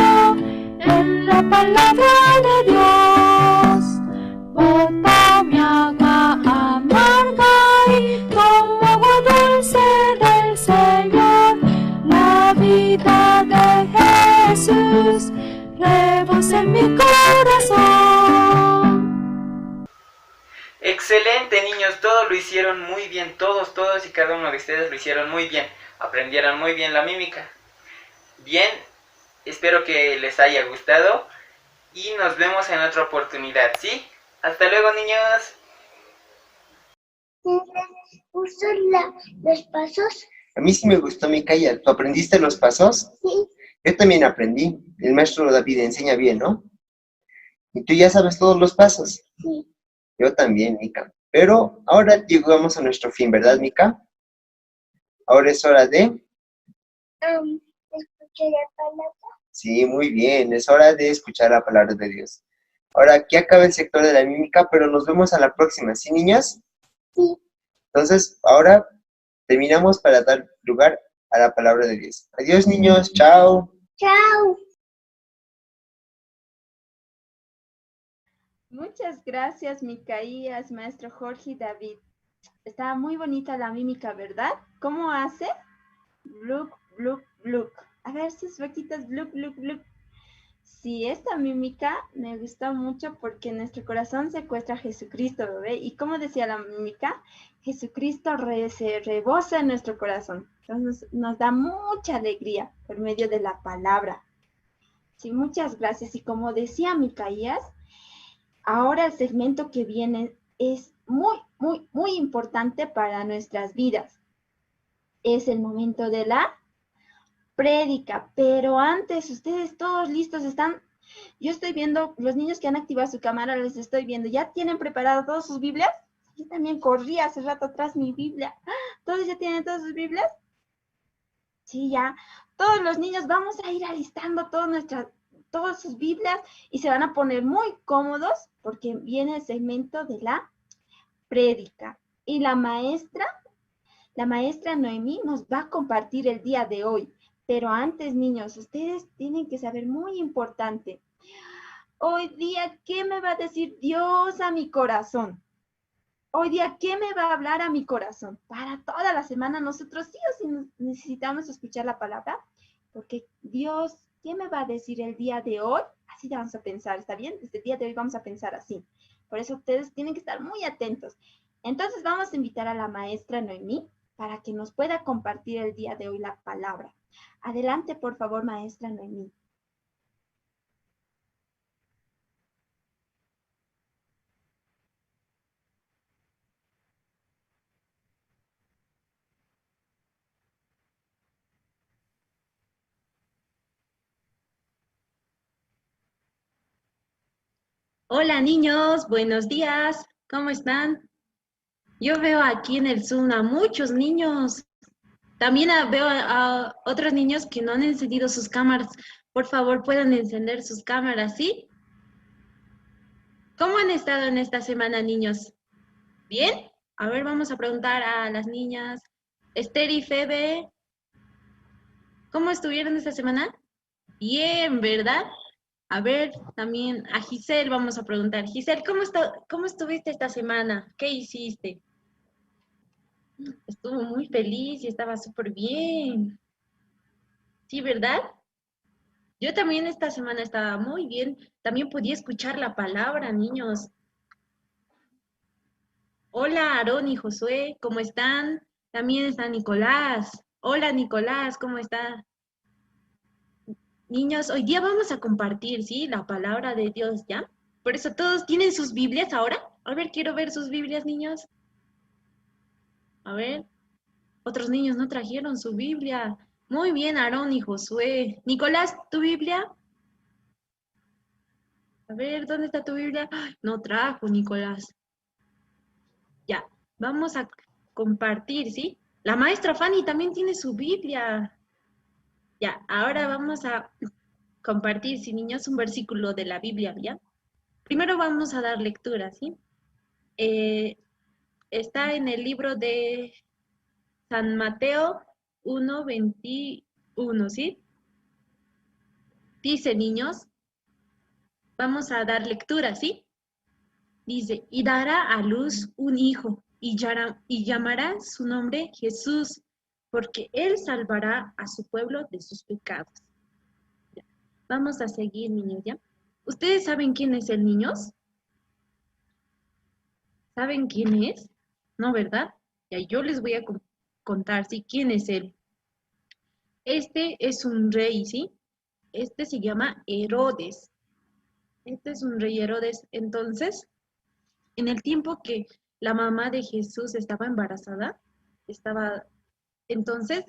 en la palabra de Dios. Bota mi agua amarga y tomo agua dulce del Señor. La vida de Jesús rebosa en mi corazón. Excelente, niños, todos lo hicieron muy bien, todos y cada uno de ustedes lo hicieron muy bien, aprendieron muy bien la mímica. Bien, espero que les haya gustado y nos vemos en otra oportunidad, ¿sí? Hasta luego, niños. ¿Gustan los pasos? A mí sí me gustó, Micaela. ¿Tú aprendiste los pasos? Sí, Yo también aprendí. El maestro David enseña bien, ¿no? Y tú ya sabes todos los pasos. sí. Yo también, Mica. Pero ahora llegamos a nuestro fin, ¿verdad, Mica? Ahora es hora de... Escuché la palabra. Sí, muy bien. Es hora de escuchar la palabra de Dios. Ahora aquí acaba el sector de la mímica, pero nos vemos a la próxima. ¿Sí, niños? Sí. Entonces, ahora terminamos para dar lugar a la palabra de Dios. Adiós, niños. Chao. Chao. Muchas gracias, Micaías, maestro Jorge y David. Estaba muy bonita la mímica, ¿verdad? ¿Cómo hace? Bluk, bluk, bluk. A ver sus boquitas, bluk, bluk, bluk. Sí, esta mímica me gustó mucho porque en nuestro corazón secuestra a Jesucristo, ¿ve? Y como decía la mímica, Jesucristo se rebosa en nuestro corazón. Entonces nos da mucha alegría por medio de la palabra. Sí, muchas gracias. Y como decía Micaías, ahora el segmento que viene es muy, muy, muy importante para nuestras vidas. Es el momento de la prédica, pero antes, ustedes todos listos están. Yo estoy viendo, los niños que han activado su cámara, les estoy viendo. ¿Ya tienen preparado todas sus Biblias? Yo también corrí hace rato atrás mi Biblia. ¿Todos ya tienen todas sus Biblias? Sí, ya. Todos los niños vamos a ir alistando todas sus Biblias y se van a poner muy cómodos porque viene el segmento de la prédica. Y la maestra Noemí nos va a compartir el día de hoy. Pero antes, niños, ustedes tienen que saber muy importante. Hoy día, ¿qué me va a decir Dios a mi corazón? Hoy día, ¿qué me va a hablar a mi corazón? Para toda la semana nosotros sí o sí necesitamos escuchar la palabra, porque Dios, ¿qué me va a decir el día de hoy? Así vamos a pensar, ¿está bien? Desde el día de hoy vamos a pensar así. Por eso ustedes tienen que estar muy atentos. Entonces vamos a invitar a la maestra Noemí para que nos pueda compartir el día de hoy la palabra. Adelante, por favor, maestra Noemí. Hola niños, buenos días, ¿cómo están? Yo veo aquí en el Zoom a muchos niños. También veo a otros niños que no han encendido sus cámaras. Por favor, puedan encender sus cámaras, ¿sí? ¿Cómo han estado en esta semana, niños? ¿Bien? A ver, vamos a preguntar a las niñas. Esther y Febe, ¿cómo estuvieron esta semana? Bien, ¿verdad? A ver, también a Giselle vamos a preguntar. Giselle, ¿cómo estuviste esta semana? ¿Qué hiciste? Estuvo muy feliz y estaba súper bien. ¿Sí, verdad? Yo también esta semana estaba muy bien. También podía escuchar la palabra, niños. Hola, Aarón y Josué, ¿cómo están? También está Nicolás. Hola, Nicolás, ¿cómo está? Niños, hoy día vamos a compartir, ¿sí? La palabra de Dios, ¿ya? Por eso todos tienen sus Biblias ahora. A ver, quiero ver sus Biblias, niños. A ver, otros niños no trajeron su Biblia. Muy bien, Aarón y Josué. Nicolás, ¿tu Biblia? A ver, ¿dónde está tu Biblia? ¡Ay! No trajo, Nicolás. Ya, vamos a compartir, ¿sí? La maestra Fanny también tiene su Biblia. Ya, ahora vamos a compartir, sí, niños, un versículo de la Biblia, ¿ya? Primero vamos a dar lectura, ¿sí? Está en el libro de San Mateo 1:21, ¿sí? Dice, niños, vamos a dar lectura, ¿sí? Dice, y dará a luz un hijo, y llamará su nombre Jesús, porque él salvará a su pueblo de sus pecados. Ya. Vamos a seguir, niños, ¿ya? ¿Ustedes saben quién es el niños? ¿Saben quién es? ¿No, verdad? Ya yo les voy a contar, ¿sí? ¿Quién es él? Este es un rey, ¿sí? Este se llama Herodes. Este es un rey Herodes. Entonces, en el tiempo que la mamá de Jesús estaba embarazada, entonces,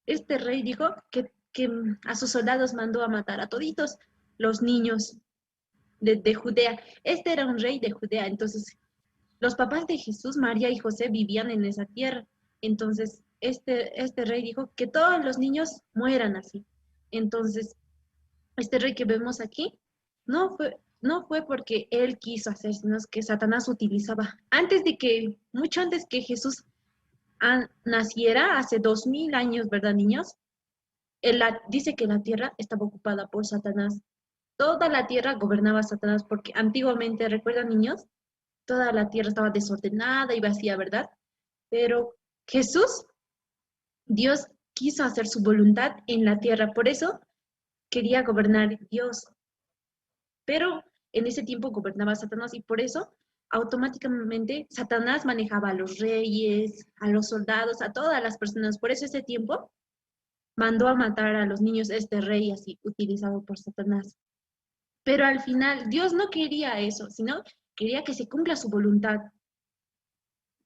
este rey dijo que a sus soldados mandó a matar a toditos los niños de Judea. Este era un rey de Judea. Entonces, los papás de Jesús, María y José, vivían en esa tierra. Entonces, este rey dijo que todos los niños mueran así. Entonces, este rey que vemos aquí no fue porque él quiso hacer, sino que Satanás utilizaba. Mucho antes que Jesús naciera, hace 2000 años, ¿verdad, niños? Dice que la tierra estaba ocupada por Satanás. Toda la tierra gobernaba Satanás, porque antiguamente, ¿recuerdan, niños? Toda la tierra estaba desordenada y vacía, ¿verdad? Pero Jesús, Dios quiso hacer su voluntad en la tierra, por eso quería gobernar Dios. Pero en ese tiempo gobernaba Satanás y por eso automáticamente Satanás manejaba a los reyes, a los soldados, a todas las personas. Por eso ese tiempo mandó a matar a los niños este rey así utilizado por Satanás. Pero al final Dios no quería eso, sino quería que se cumpla su voluntad.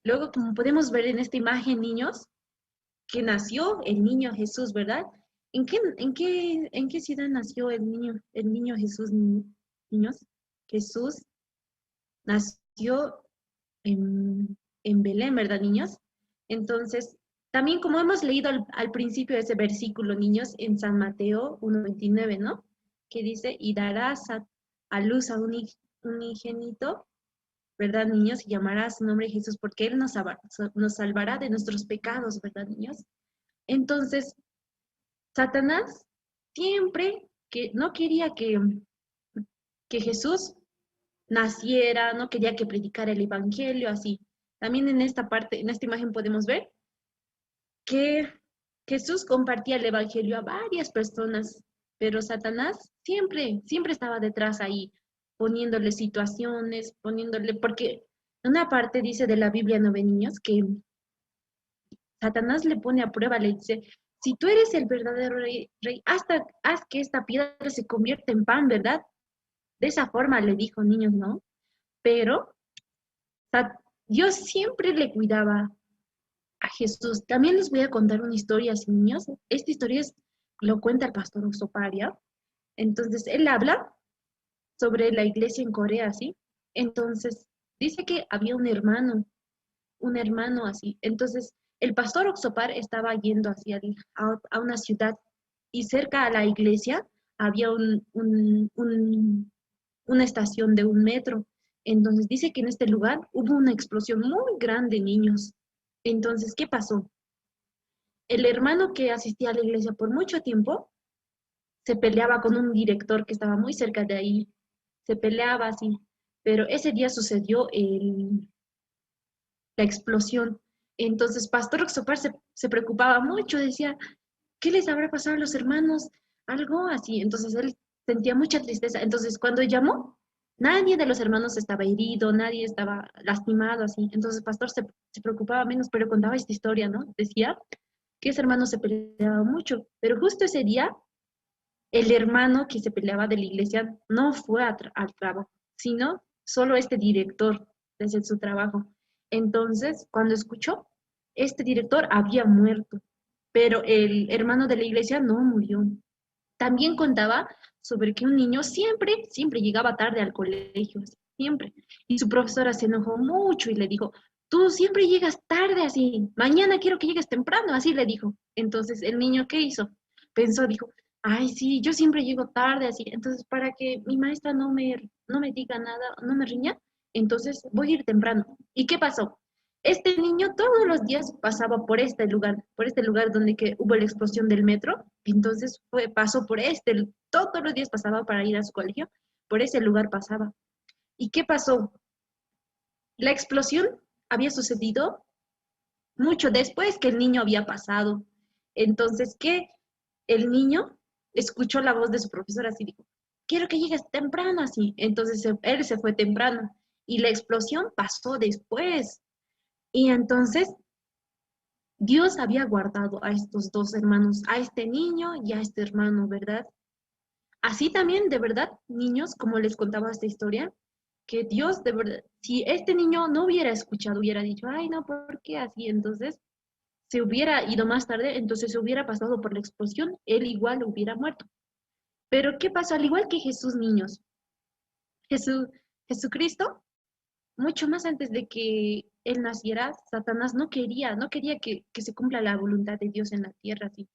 Luego, como podemos ver en esta imagen, niños, que nació el niño Jesús, ¿verdad? ¿En qué ciudad nació el niño Jesús, niños? Jesús nació en Belén, ¿verdad, niños? Entonces, también como hemos leído al principio de ese versículo, niños, en San Mateo 1:29, ¿no? Que dice, y darás a luz a un unigénito, ¿verdad, niños? Y llamará su nombre Jesús, porque Él nos salvará de nuestros pecados, ¿verdad, niños? Entonces, Satanás siempre que no quería que Jesús naciera, no quería que predicara el evangelio, así. También en esta imagen podemos ver que Jesús compartía el evangelio a varias personas, pero Satanás siempre estaba detrás ahí, poniéndole situaciones, porque una parte dice de la Biblia, ¿no ven, niños? Que Satanás le pone a prueba, le dice, si tú eres el verdadero rey, haz que esta piedra se convierta en pan, ¿verdad? De esa forma le dijo, niños, ¿no? Pero Dios siempre le cuidaba a Jesús. También les voy a contar una historia, ¿sí, niños? Esta historia lo cuenta el pastor Osoparia. Entonces, él habla sobre la iglesia en Corea, ¿sí? Entonces, dice que había un hermano así. Entonces, el pastor Oxopar estaba yendo hacia a una ciudad y cerca a la iglesia había una estación de un metro. Entonces, dice que en este lugar hubo una explosión muy grande, niños. Entonces, ¿qué pasó? El hermano que asistía a la iglesia por mucho tiempo se peleaba con un director que estaba muy cerca de ahí. Se peleaba así. Pero ese día sucedió la explosión. Entonces, Pastor Oxopar se preocupaba mucho, decía, ¿qué les habrá pasado a los hermanos? Algo así. Entonces, él sentía mucha tristeza. Entonces, cuando llamó, nadie de los hermanos estaba herido, nadie estaba lastimado, así. Entonces, el pastor se preocupaba menos, pero contaba esta historia, ¿no? Decía que ese hermano se peleaba mucho, pero justo ese día, el hermano que se peleaba de la iglesia no fue al trabajo, sino solo este director desde su trabajo. Entonces, cuando escuchó, este director había muerto, pero el hermano de la iglesia no murió. También contaba sobre que un niño siempre llegaba tarde al colegio, siempre. Y su profesora se enojó mucho y le dijo, tú siempre llegas tarde así, mañana quiero que llegues temprano, así le dijo. Entonces, el niño, ¿qué hizo? Pensó, dijo, ay, sí, yo siempre llego tarde así, entonces para que mi maestra no me diga nada, no me riña, entonces voy a ir temprano. ¿Y qué pasó? Este niño todos los días pasaba por este lugar donde hubo la explosión del metro, entonces pasó por todos los días pasaba para ir a su colegio, por ese lugar pasaba. ¿Y qué pasó? La explosión había sucedido mucho después que el niño había pasado. Entonces, ¿qué? El niño escuchó la voz de su profesora así, dijo, quiero que llegues temprano así. Entonces, él se fue temprano y la explosión pasó después. Y entonces, Dios había guardado a estos dos hermanos, a este niño y a este hermano, ¿verdad? Así también, de verdad, niños, como les contaba esta historia, que Dios, de verdad, si este niño no hubiera escuchado, hubiera dicho, ay, no, ¿por qué así? Entonces, se hubiera ido más tarde, entonces se hubiera pasado por la explosión, él igual hubiera muerto. Pero ¿qué pasó? Al igual que Jesús, niños, Jesús, Jesucristo, mucho más antes de que él naciera, Satanás no quería que se cumpla la voluntad de Dios en la tierra, así,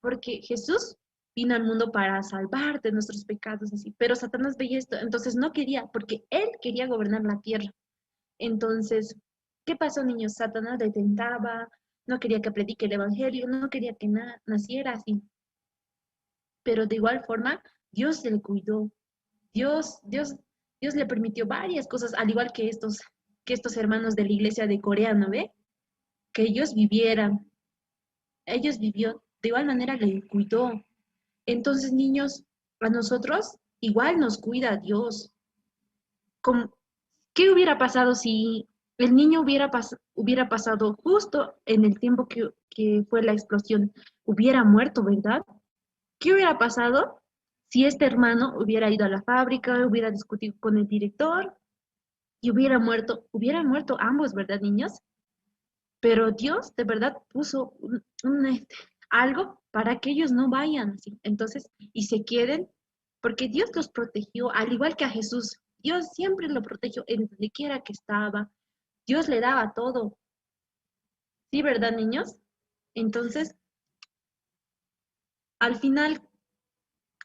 porque Jesús vino al mundo para salvar de nuestros pecados, así, pero Satanás veía esto, entonces no quería, porque él quería gobernar la tierra. Entonces, ¿qué pasó, niños? Satanás le tentaba, no quería que predique el evangelio, no quería que naciera así, pero de igual forma, Dios le cuidó. Dios le permitió varias cosas, al igual que estos hermanos de la iglesia de Corea, ¿no ve? Que ellos vivieran. Ellos vivió, de igual manera le cuidó. Entonces, niños, a nosotros igual nos cuida Dios. ¿Qué hubiera pasado si el niño hubiera pasado justo en el tiempo que fue la explosión? Hubiera muerto, ¿verdad? ¿Qué hubiera pasado si este hermano hubiera ido a la fábrica, hubiera discutido con el director y hubiera muerto? Hubieran muerto ambos, ¿verdad, niños? Pero Dios de verdad puso algo para que ellos no vayan así, entonces, y se queden, porque Dios los protegió, al igual que a Jesús. Dios siempre lo protegió en donde quiera que estaba. Dios le daba todo. ¿Sí, verdad, niños? Entonces, al final,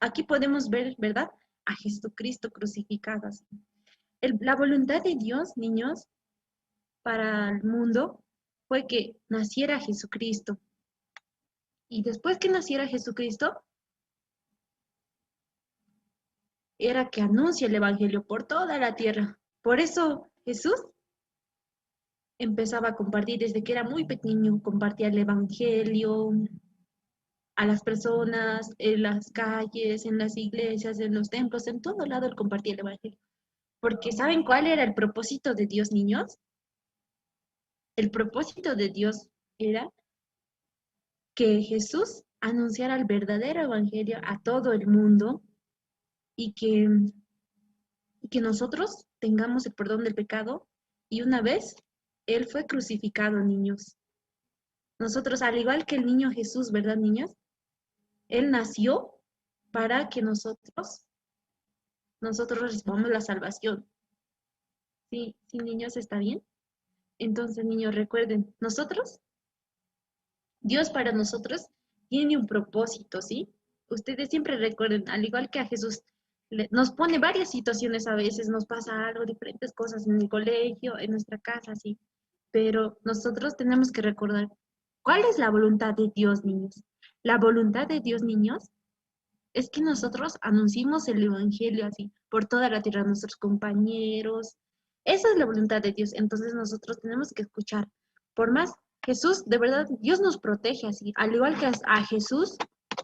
aquí podemos ver, ¿verdad? A Jesucristo crucificado así. La voluntad de Dios, niños, para el mundo fue que naciera Jesucristo. Y después que naciera Jesucristo, era que anuncie el Evangelio por toda la tierra. Por eso Jesús empezaba a compartir desde que era muy pequeño, compartía el Evangelio a las personas, en las calles, en las iglesias, en los templos, en todo lado él compartía el Evangelio. Porque ¿saben cuál era el propósito de Dios, niños? El propósito de Dios era que Jesús anunciara el verdadero Evangelio a todo el mundo y que nosotros tengamos el perdón del pecado. Y una vez, Él fue crucificado, niños. Nosotros, al igual que el niño Jesús, ¿verdad, niños? Él nació para que nosotros recibamos la salvación. ¿Sí, sí, niños, está bien? Entonces, niños, recuerden, Dios para nosotros tiene un propósito, ¿sí? Ustedes siempre recuerden, al igual que a Jesús, nos pone varias situaciones a veces, nos pasa algo, diferentes cosas en el colegio, en nuestra casa, sí. Pero nosotros tenemos que recordar, ¿cuál es la voluntad de Dios, niños? La voluntad de Dios, niños, es que nosotros anunciemos el Evangelio así, por toda la tierra, a nuestros compañeros. Esa es la voluntad de Dios. Entonces nosotros tenemos que escuchar. Por más, Jesús, de verdad, Dios nos protege así. Al igual que a Jesús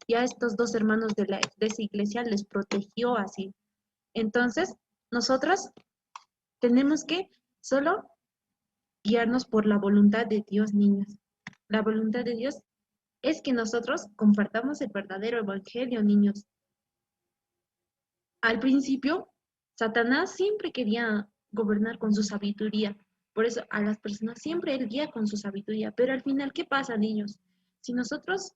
y a estos dos hermanos de esa iglesia les protegió así. Entonces, nosotros tenemos que solo guiarnos por la voluntad de Dios, niños. La voluntad de Dios es que nosotros compartamos el verdadero evangelio, niños. Al principio, Satanás siempre quería gobernar con su sabiduría. Por eso a las personas siempre él guía con su sabiduría. Pero al final, ¿qué pasa, niños? Si nosotros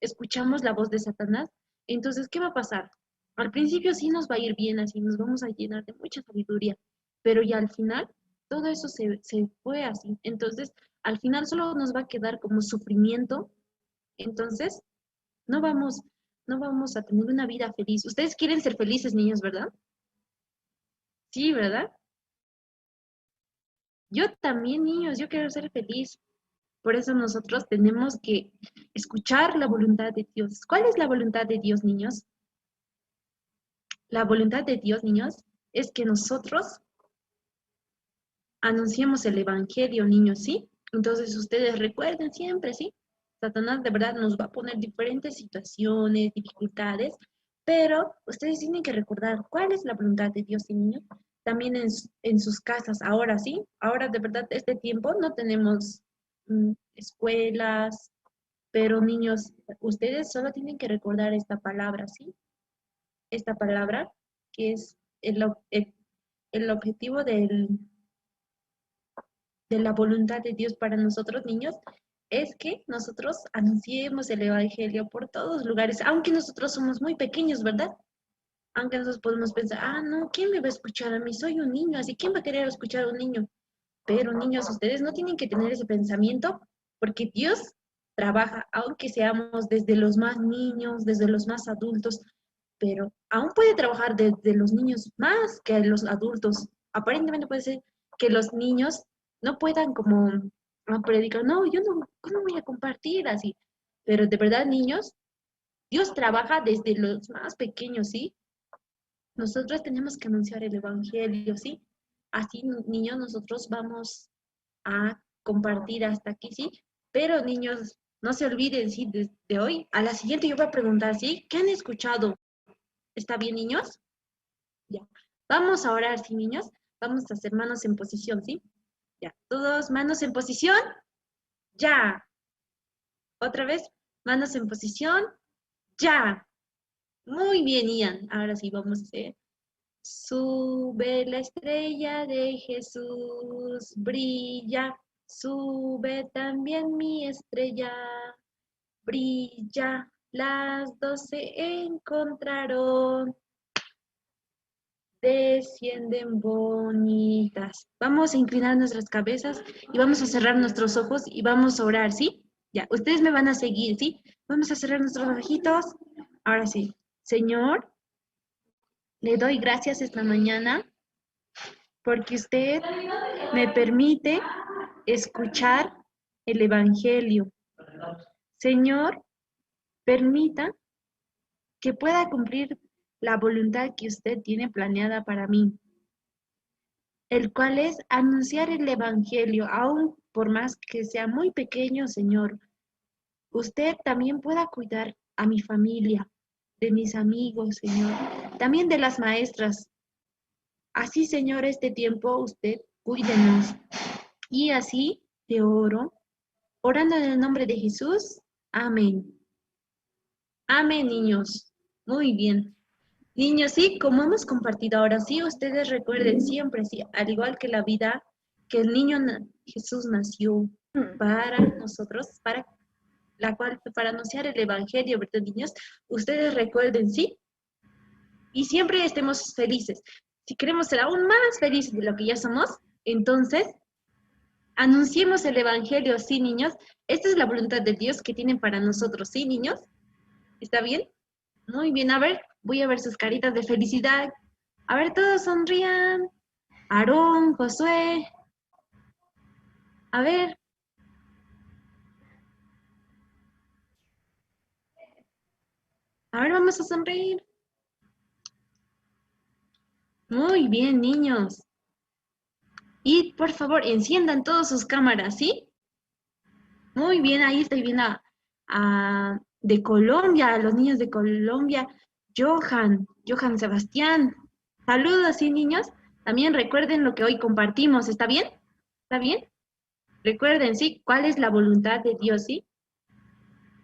escuchamos la voz de Satanás, entonces, ¿qué va a pasar? Al principio sí nos va a ir bien, así nos vamos a llenar de mucha sabiduría. Pero ya al final, todo eso se fue así. Entonces, al final solo nos va a quedar como sufrimiento. Entonces, no vamos a tener una vida feliz. Ustedes quieren ser felices, niños, ¿verdad? Sí, ¿verdad? Yo también, niños, yo quiero ser feliz. Por eso nosotros tenemos que escuchar la voluntad de Dios. ¿Cuál es la voluntad de Dios, niños? La voluntad de Dios, niños, es que nosotros anunciemos el Evangelio, niños, ¿sí? Entonces ustedes recuerden siempre, ¿sí? Satanás de verdad nos va a poner diferentes situaciones, dificultades, pero ustedes tienen que recordar cuál es la voluntad de Dios, niños. También en sus casas, ahora sí, ahora de verdad este tiempo no tenemos escuelas, pero niños, ustedes solo tienen que recordar esta palabra, ¿sí? Esta palabra que es el objetivo de la voluntad de Dios para nosotros, niños, es que nosotros anunciemos el Evangelio por todos lugares, aunque nosotros somos muy pequeños, ¿verdad? Aunque nosotros podemos pensar, no, ¿quién me va a escuchar a mí? Soy un niño, así ¿quién va a querer escuchar a un niño? Pero niños, ustedes no tienen que tener ese pensamiento porque Dios trabaja, aunque seamos desde los más niños, desde los más adultos, pero aún puede trabajar desde los niños más que los adultos. Aparentemente puede ser que los niños no puedan como predicar, no, yo no voy a compartir así. Pero de verdad, niños, Dios trabaja desde los más pequeños, ¿sí? Nosotros tenemos que anunciar el Evangelio, ¿sí? Así, niños, nosotros vamos a compartir hasta aquí, ¿sí? Pero, niños, no se olviden, ¿sí? Desde hoy, a la siguiente yo voy a preguntar, ¿sí? ¿Qué han escuchado? ¿Está bien, niños? Ya. Vamos a orar, ¿sí, niños? Vamos a hacer manos en posición, ¿sí? Ya. Todos, manos en posición. Ya. Otra vez, manos en posición. Ya. Muy bien, Ian. Ahora sí, vamos a hacer. Sube la estrella de Jesús, brilla. Sube también mi estrella, brilla. Las 12 encontraron. Descienden bonitas. Vamos a inclinar nuestras cabezas y vamos a cerrar nuestros ojos y vamos a orar, ¿sí? Ya, ustedes me van a seguir, ¿sí? Vamos a cerrar nuestros ojitos. Ahora sí. Señor, le doy gracias esta mañana porque usted me permite escuchar el Evangelio. Señor, permita que pueda cumplir la voluntad que usted tiene planeada para mí, el cual es anunciar el Evangelio, aún por más que sea muy pequeño, Señor. Usted también pueda cuidar a mi familia, de mis amigos, Señor, también de las maestras. Así, Señor, este tiempo usted cuídenos. Y así te oro, orando en el nombre de Jesús. Amén. Amén, niños. Muy bien. Niños, sí, como hemos compartido ahora, sí, ustedes recuerden siempre, sí, al igual que la vida, que el niño Jesús nació para nosotros, para anunciar el Evangelio, ¿verdad, niños? Ustedes recuerden, sí, y siempre estemos felices. Si queremos ser aún más felices de lo que ya somos, entonces, anunciemos el Evangelio, sí, niños. Esta es la voluntad de Dios que tienen para nosotros, ¿sí, niños? ¿Está bien? Muy bien, a ver, voy a ver sus caritas de felicidad. A ver, todos sonrían. Aarón, Josué. A ver. A ver, vamos a sonreír. Muy bien, niños. Y por favor, enciendan todas sus cámaras, ¿sí? Muy bien, ahí estoy viendo de Colombia, a los niños de Colombia. Johan Sebastián. Saludos, ¿sí, niños? También recuerden lo que hoy compartimos, ¿está bien? ¿Está bien? Recuerden, ¿sí? ¿Cuál es la voluntad de Dios, sí?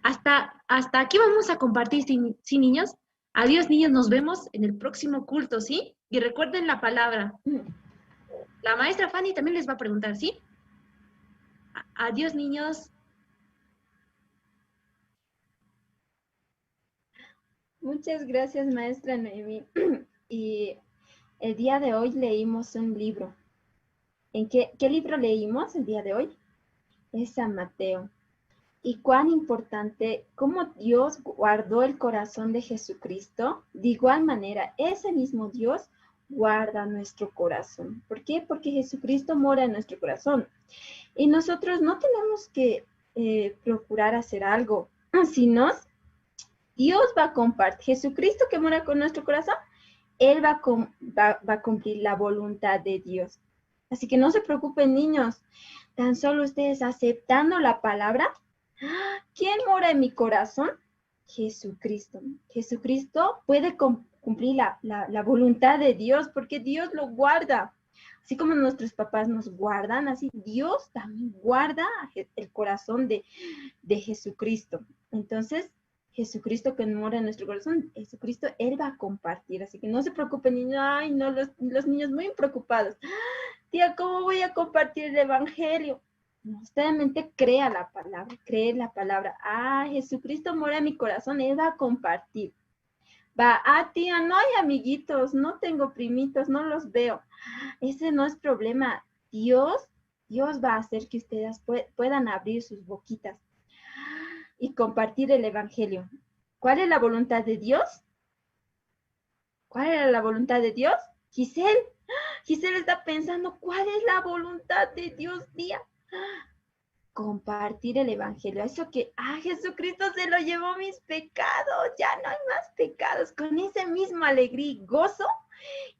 Hasta aquí vamos a compartir, ¿sí, niños? Adiós, niños, nos vemos en el próximo culto, ¿sí? Y recuerden la palabra. La maestra Fanny también les va a preguntar, ¿sí? Adiós, niños. Muchas gracias, maestra Noemí. Y el día de hoy leímos un libro. ¿En qué libro leímos el día de hoy? Es San Mateo. Y cuán importante, cómo Dios guardó el corazón de Jesucristo. De igual manera, ese mismo Dios guarda nuestro corazón. ¿Por qué? Porque Jesucristo mora en nuestro corazón. Y nosotros no tenemos que procurar hacer algo, sino Dios va a compartir. Jesucristo que mora con nuestro corazón, Él va a cumplir la voluntad de Dios. Así que no se preocupen, niños. Tan solo ustedes aceptando la palabra. ¿Quién mora en mi corazón? Jesucristo. Jesucristo puede cumplir la voluntad de Dios porque Dios lo guarda. Así como nuestros papás nos guardan, así Dios también guarda el corazón de Jesucristo. Entonces, Jesucristo que mora en nuestro corazón, Jesucristo, Él va a compartir. Así que no se preocupen, niños. Ay, no, los niños muy preocupados. Tía, ¿cómo voy a compartir el Evangelio? No, solamente crea la palabra, cree la palabra. Ah, Jesucristo mora en mi corazón, Él va a compartir. Tía, no hay amiguitos, no tengo primitos, no los veo. Ese no es problema. Dios va a hacer que ustedes puedan abrir sus boquitas y compartir el Evangelio. ¿Cuál es la voluntad de Dios? ¿Cuál era la voluntad de Dios? Giselle está pensando, ¿cuál es la voluntad de Dios, tía? Compartir el Evangelio. Eso que, Jesucristo se lo llevó mis pecados, ya no hay más pecados. Con ese mismo alegría y gozo,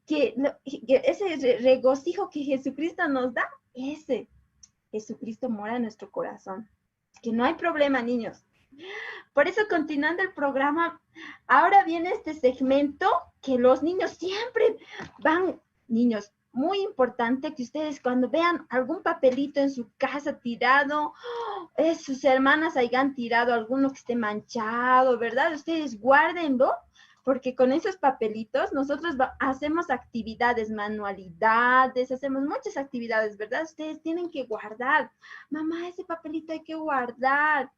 que ese regocijo que Jesucristo nos da, ese Jesucristo mora en nuestro corazón. Que no hay problema, niños. Por eso, continuando el programa, ahora viene este segmento que los niños siempre van, niños, muy importante que ustedes cuando vean algún papelito en su casa tirado, sus hermanas hayan tirado alguno que esté manchado, ¿verdad? Ustedes guárdenlo, porque con esos papelitos nosotros hacemos actividades, manualidades, hacemos muchas actividades, ¿verdad? Ustedes tienen que guardar. Mamá, ese papelito hay que guardar,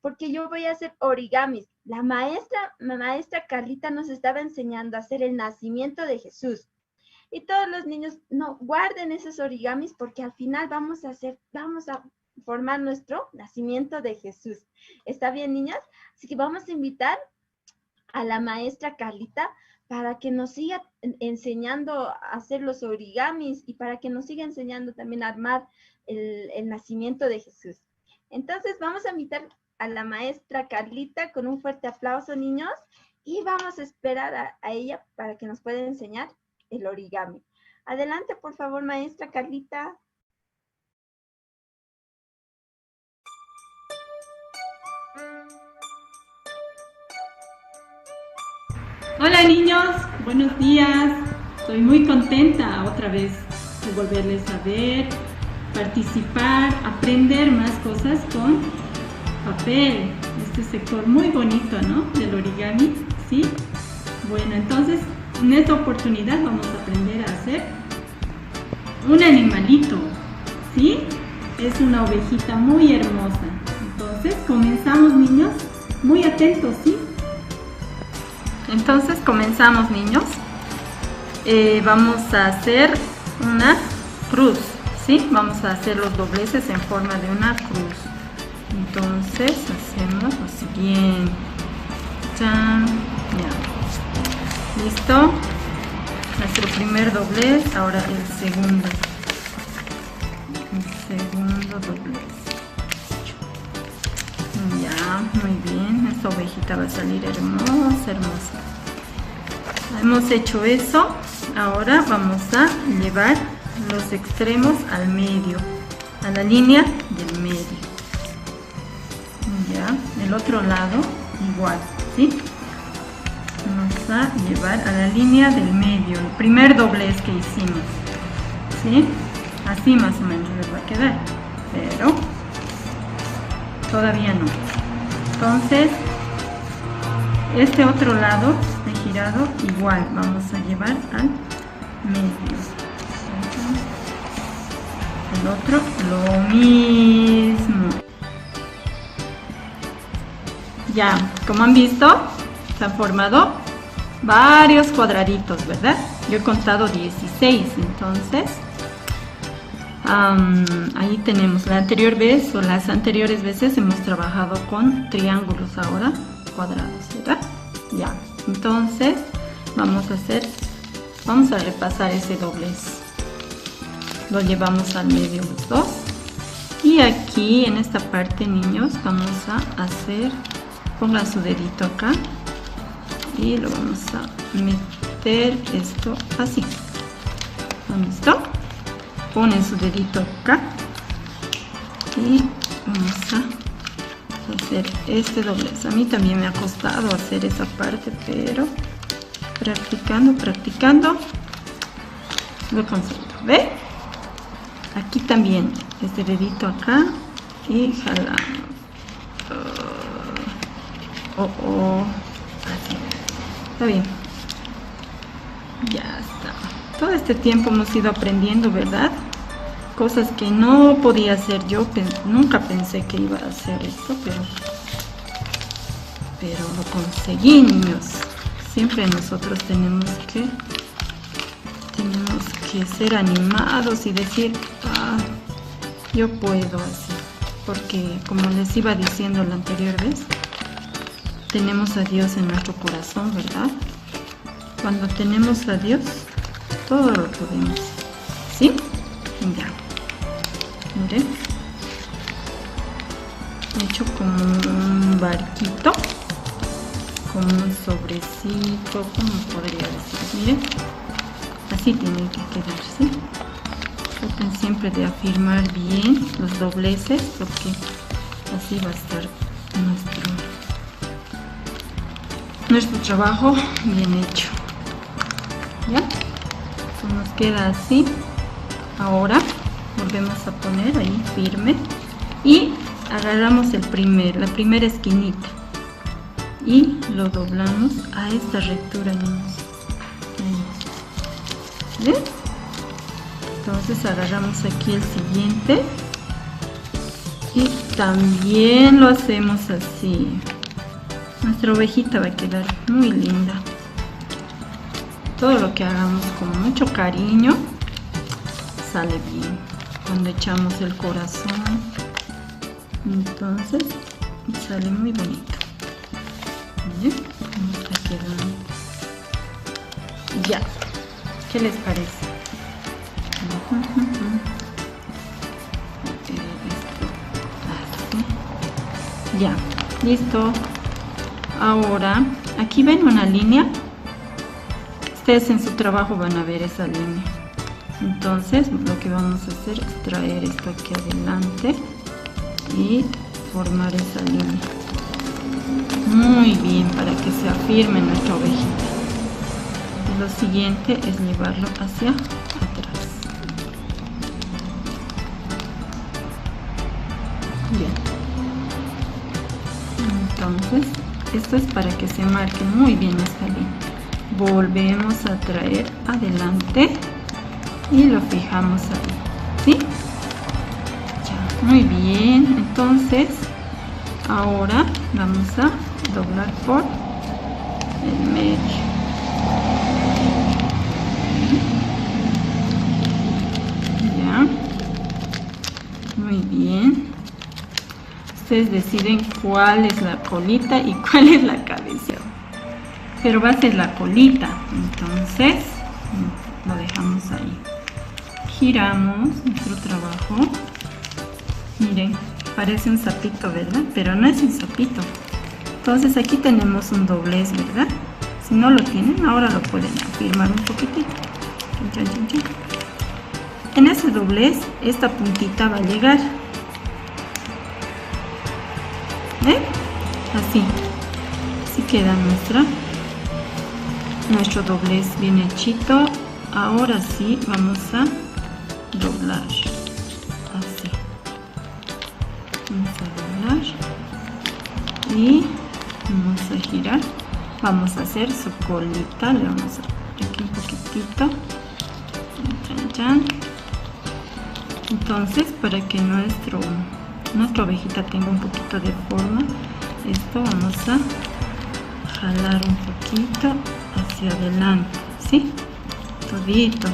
porque yo voy a hacer origamis. La maestra Carlita nos estaba enseñando a hacer el nacimiento de Jesús. Y todos los niños, no, guarden esos origamis porque al final vamos a formar nuestro nacimiento de Jesús. ¿Está bien, niñas? Así que vamos a invitar a la maestra Carlita para que nos siga enseñando a hacer los origamis y para que nos siga enseñando también a armar el nacimiento de Jesús. Entonces vamos a invitar a la maestra Carlita con un fuerte aplauso, niños, y vamos a esperar a ella para que nos pueda enseñar el origami. Adelante, por favor, maestra Carlita. Hola niños, buenos días. Estoy muy contenta otra vez de volverles a ver, participar, aprender más cosas con papel. Este sector muy bonito, ¿no? Del origami, ¿sí? Bueno, entonces en esta oportunidad vamos a aprender a hacer un animalito, ¿sí? Es una ovejita muy hermosa. Entonces comenzamos, niños, muy atentos, ¿sí? Entonces comenzamos, niños. Vamos a hacer una cruz, ¿sí? Vamos a hacer los dobleces en forma de una cruz. Entonces hacemos lo siguiente. ¡Chan! Ya. ¿Listo? Nuestro primer doblez, ahora el segundo. El segundo doblez. Ya, muy bien. Esta ovejita va a salir hermosa, hermosa. Hemos hecho eso. Ahora vamos a llevar los extremos al medio, a la línea del medio. Ya, el otro lado igual, ¿sí? Vamos a llevar a la línea del medio, el primer doblez que hicimos, ¿sí? Así más o menos les va a quedar, pero todavía no. Entonces, este otro lado de girado igual, vamos a llevar al medio. El otro lo mismo. Ya, como han visto, se han formado varios cuadraditos, ¿verdad? Yo he contado 16, entonces ahí tenemos. La anterior vez o las anteriores veces hemos trabajado con triángulos, ahora cuadrados, ¿verdad? Ya, entonces vamos a repasar ese doblez. Lo llevamos al medio los dos. Y aquí en esta parte, niños, vamos a hacer, pongan su dedito acá y lo vamos a meter esto así. ¿Listo? Ponen su dedito acá y vamos a hacer este doblez. A mí también me ha costado hacer esa parte, pero practicando lo consigo. ¿Ve? Aquí también, este dedito acá y jalamos. Así. Está bien. Ya está. Todo este tiempo hemos ido aprendiendo, ¿verdad? Cosas que no podía hacer yo. Nunca pensé que iba a hacer esto, pero lo conseguí, niños. Siempre nosotros tenemos que ser animados y decir, yo puedo así, porque como les iba diciendo la anterior vez, tenemos a Dios en nuestro corazón, ¿verdad? Cuando tenemos a Dios, todo lo podemos, ¿sí? Ya, miren, he hecho como un barquito, como un sobrecito, ¿cómo podría decir? Miren, así tienen que quedar, ¿sí? Traten siempre de afirmar bien los dobleces, porque así va a estar nuestro trabajo bien hecho. ¿Ya? Eso nos queda así. Ahora volvemos a poner ahí firme y agarramos la primera esquinita y lo doblamos a esta rectura, niños. Ahí. ¿Ven? Entonces agarramos aquí el siguiente y también lo hacemos así. Nuestra ovejita va a quedar muy linda. Todo lo que hagamos con mucho cariño sale bien. Cuando echamos el corazón, entonces sale muy bonito. ¿Ven? ¿Cómo está quedando? Ya. ¿Qué les parece? Ya, listo. Ahora, aquí ven una línea. Ustedes en su trabajo van a ver esa línea. Entonces, lo que vamos a hacer es traer esto aquí adelante y formar esa línea. Muy bien, para que se afirme nuestra ovejita. Y lo siguiente es llevarlo hacia atrás. Bien. Entonces, esto es para que se marque muy bien esta línea. Volvemos a traer adelante y lo fijamos ahí, ¿sí? Ya, muy bien. Entonces, ahora vamos a doblar por el medio. Ya, muy bien. Ustedes deciden cuál es la colita y cuál es la cabeza, pero va a ser la colita. Entonces lo dejamos ahí, giramos nuestro trabajo. Miren, parece un sapito, ¿verdad? Pero no es un sapito. Entonces aquí tenemos un doblez, ¿verdad? Si no lo tienen, ahora lo pueden afirmar un poquitito. Chan, chan, chan. En ese doblez esta puntita va a llegar. ¿Ven? Así queda nuestro doblez bien hechito. Ahora sí vamos a doblar, así. Vamos a doblar y vamos a girar. Vamos a hacer su colita. Le vamos a poner aquí un poquitito. Chan, chan. Entonces, para que nuestra ovejita tenga un poquito de forma, esto vamos a jalar un poquito hacia adelante, ¿sí? Todito.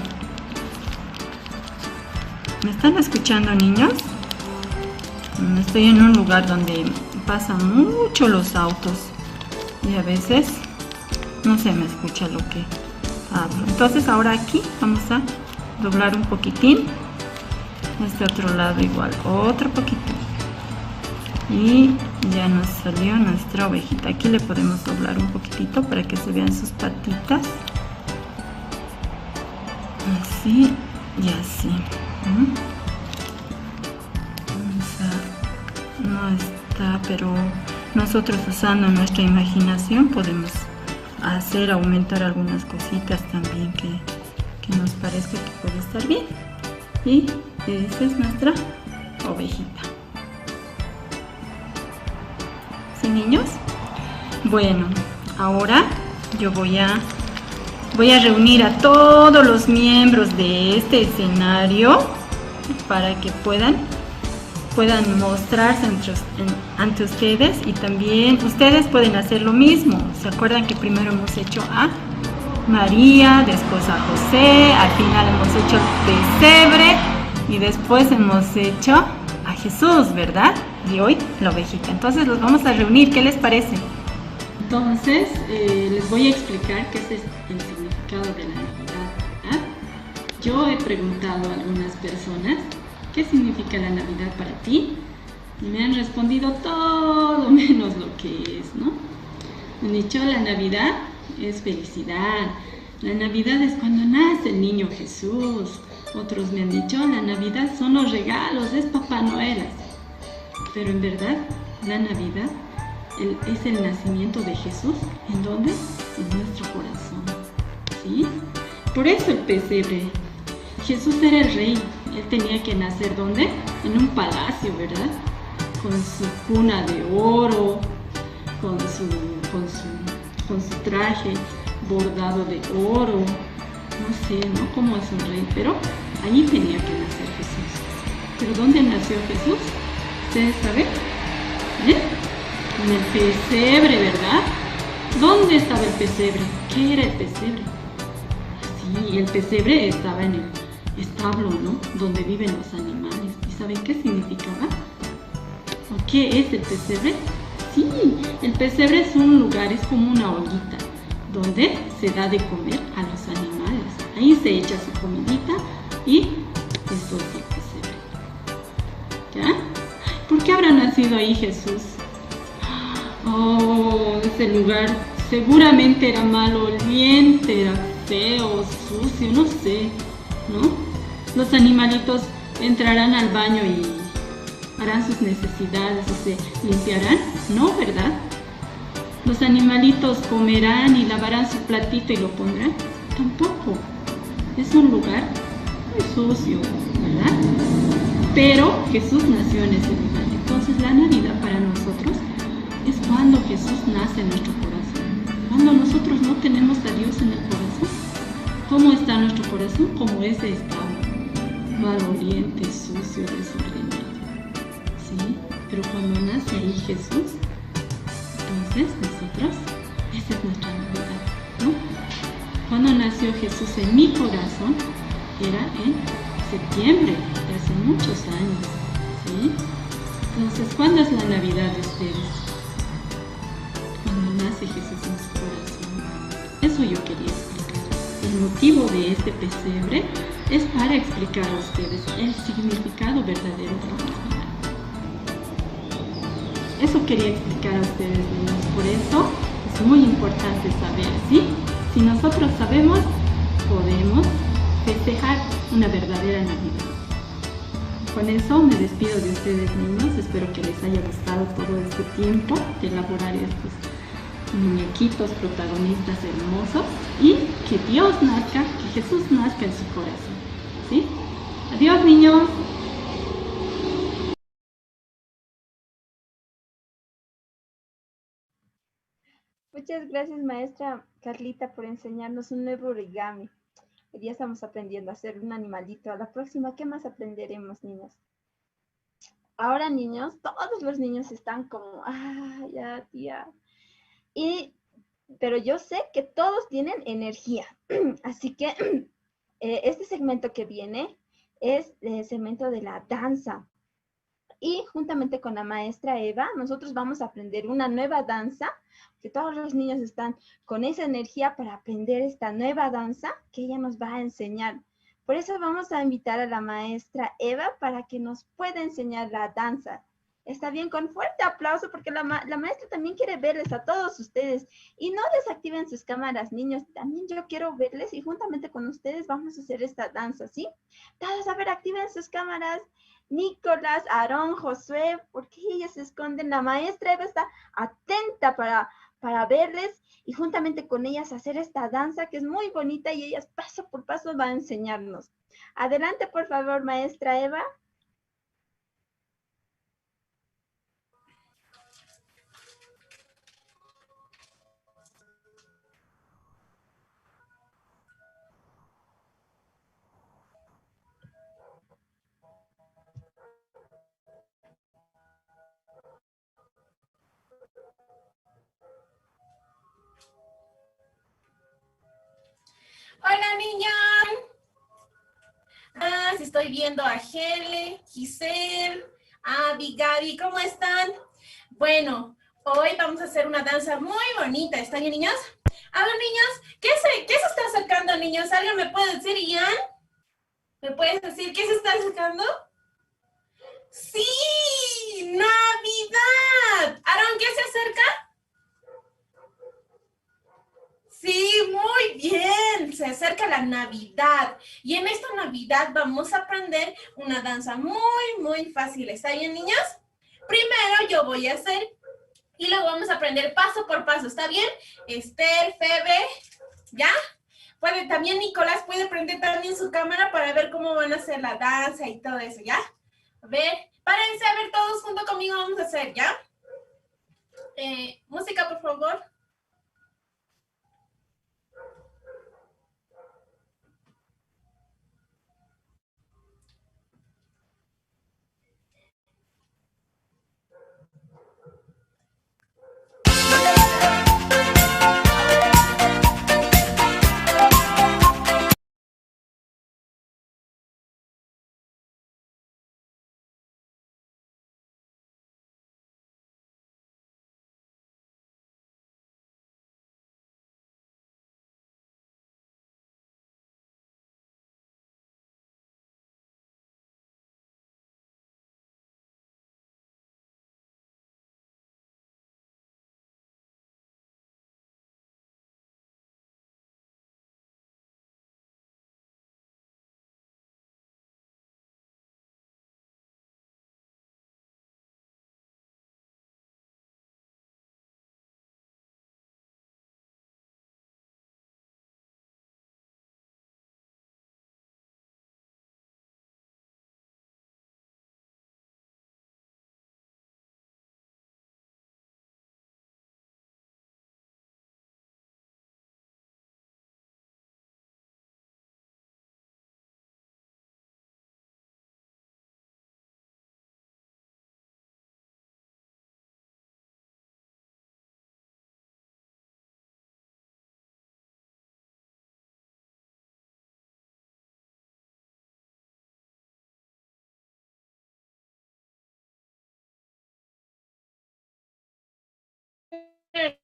¿Me están escuchando, niños? Estoy en un lugar donde pasan mucho los autos y a veces no se me escucha lo que hablo. Entonces ahora aquí vamos a doblar un poquitín. Este otro lado igual, otro poquitín. Y ya nos salió nuestra ovejita. Aquí le podemos doblar un poquitito para que se vean sus patitas. Así y así. No está, pero nosotros usando nuestra imaginación podemos aumentar algunas cositas también que que nos parezca que puede estar bien. Y esa es nuestra ovejita. ¿Sí, niños? Bueno, ahora yo voy a reunir a todos los miembros de este escenario para que puedan mostrarse ante ustedes, y también ustedes pueden hacer lo mismo. ¿Se acuerdan que primero hemos hecho a María, después a José, al final hemos hecho el pesebre y después hemos hecho a Jesús, ¿verdad? Y hoy la ovejita. Entonces los vamos a reunir, ¿qué les parece? Entonces les voy a explicar qué es el significado de la Navidad, ¿verdad? Yo he preguntado a algunas personas ¿qué significa la Navidad para ti? Y me han respondido todo menos lo que es, ¿no? Me han dicho, la Navidad es felicidad. La Navidad es cuando nace el niño Jesús. Otros me han dicho, la Navidad son los regalos, es Papá Noel. Pero en verdad, la Navidad es el nacimiento de Jesús. ¿En dónde? En nuestro corazón, ¿sí? Por eso el pesebre. Jesús era el rey. Él tenía que nacer, ¿dónde? En un palacio, ¿verdad? Con su cuna de oro, con su traje bordado de oro. No sé, ¿no? Cómo es un rey, pero allí tenía que nacer Jesús. ¿Pero dónde nació Jesús? ¿Ustedes saben? En el pesebre, ¿verdad? ¿Dónde estaba el pesebre? ¿Qué era el pesebre? Sí, el pesebre estaba en el establo, ¿no? Donde viven los animales. ¿Y saben qué significaba? ¿O qué es el pesebre? Sí, el pesebre es un lugar, es como una ollita, donde se da de comer a los animales. Ahí se echa su comidita y eso es el pesebre. ¿Ya? ¿Por qué habrá nacido ahí Jesús? Oh, ese lugar seguramente era maloliente, era feo, sucio, no sé, ¿no? Los animalitos entrarán al baño y harán sus necesidades y se limpiarán, ¿no? ¿Verdad? Los animalitos comerán y lavarán su platito y lo pondrán, tampoco. Es un lugar muy sucio, ¿verdad? Pero Jesús nació en ese lugar. Entonces la Navidad para nosotros es cuando Jesús nace en nuestro corazón. Cuando nosotros no tenemos a Dios en el corazón. ¿Cómo está nuestro corazón? Como ese estado, maloliente, sucio, desordenado. ¿Sí? Pero cuando nace ahí Jesús, entonces nosotros, esa es nuestra Navidad, ¿no? Cuando nació Jesús en mi corazón, era en septiembre, de hace muchos años, ¿sí? Entonces, ¿cuándo es la Navidad de ustedes? Cuando nace Jesús en su corazón. Eso yo quería explicar. El motivo de este pesebre es para explicar a ustedes el significado verdadero de la Navidad. Eso quería explicar a ustedes, niños. Por eso es muy importante saber, ¿sí? Si nosotros sabemos, podemos festejar una verdadera Navidad. Con eso me despido de ustedes, niños. Espero que les haya gustado todo este tiempo de elaborar estos muñequitos protagonistas hermosos y que Dios nazca, que Jesús nazca en su corazón, ¿sí? Adiós, niños. Muchas gracias, maestra Carlita, por enseñarnos un nuevo origami. Hoy día estamos aprendiendo a hacer un animalito. A la próxima, ¿qué más aprenderemos, niños? Ahora, niños, todos los niños están como, ya, tía. Pero yo sé que todos tienen energía. Así que este segmento que viene es el segmento de la danza. Y juntamente con la maestra Eva, nosotros vamos a aprender una nueva danza, que todos los niños están con esa energía para aprender esta nueva danza que ella nos va a enseñar. Por eso vamos a invitar a la maestra Eva para que nos pueda enseñar la danza. Está bien, con fuerte aplauso, porque la maestra también quiere verles a todos ustedes. Y no desactiven sus cámaras, niños. También yo quiero verles y juntamente con ustedes vamos a hacer esta danza, ¿sí? Todos, a ver, activen sus cámaras. Nicolás, Aarón, Josué, ¿por qué ellos se esconden? La maestra Eva está atenta para verles y juntamente con ellas hacer esta danza que es muy bonita y ellas paso por paso van a enseñarnos. Adelante, por favor, maestra Eva. Hola, niños. Sí estoy viendo a Hele, Giselle, Abby, Gaby, ¿cómo están? Bueno, hoy vamos a hacer una danza muy bonita. ¿Están bien, niños? A ver, niños, ¿qué se está acercando, niños? ¿Alguien me puede decir, Ian? ¿Me puedes decir qué se está acercando? ¡Sí! ¡Navidad! ¿Aaron, qué se acerca? Sí, muy bien, se acerca la Navidad y en esta Navidad vamos a aprender una danza muy fácil. ¿Está bien, niños? Primero yo voy a hacer y luego vamos a aprender paso por paso. ¿Está bien? Esther, Febe, ¿ya? Puede, también Nicolás puede prender también su cámara para ver cómo van a hacer la danza y todo eso, ¿ya? A ver, párense a ver todos junto conmigo, vamos a hacer, ¿ya? Música, por favor.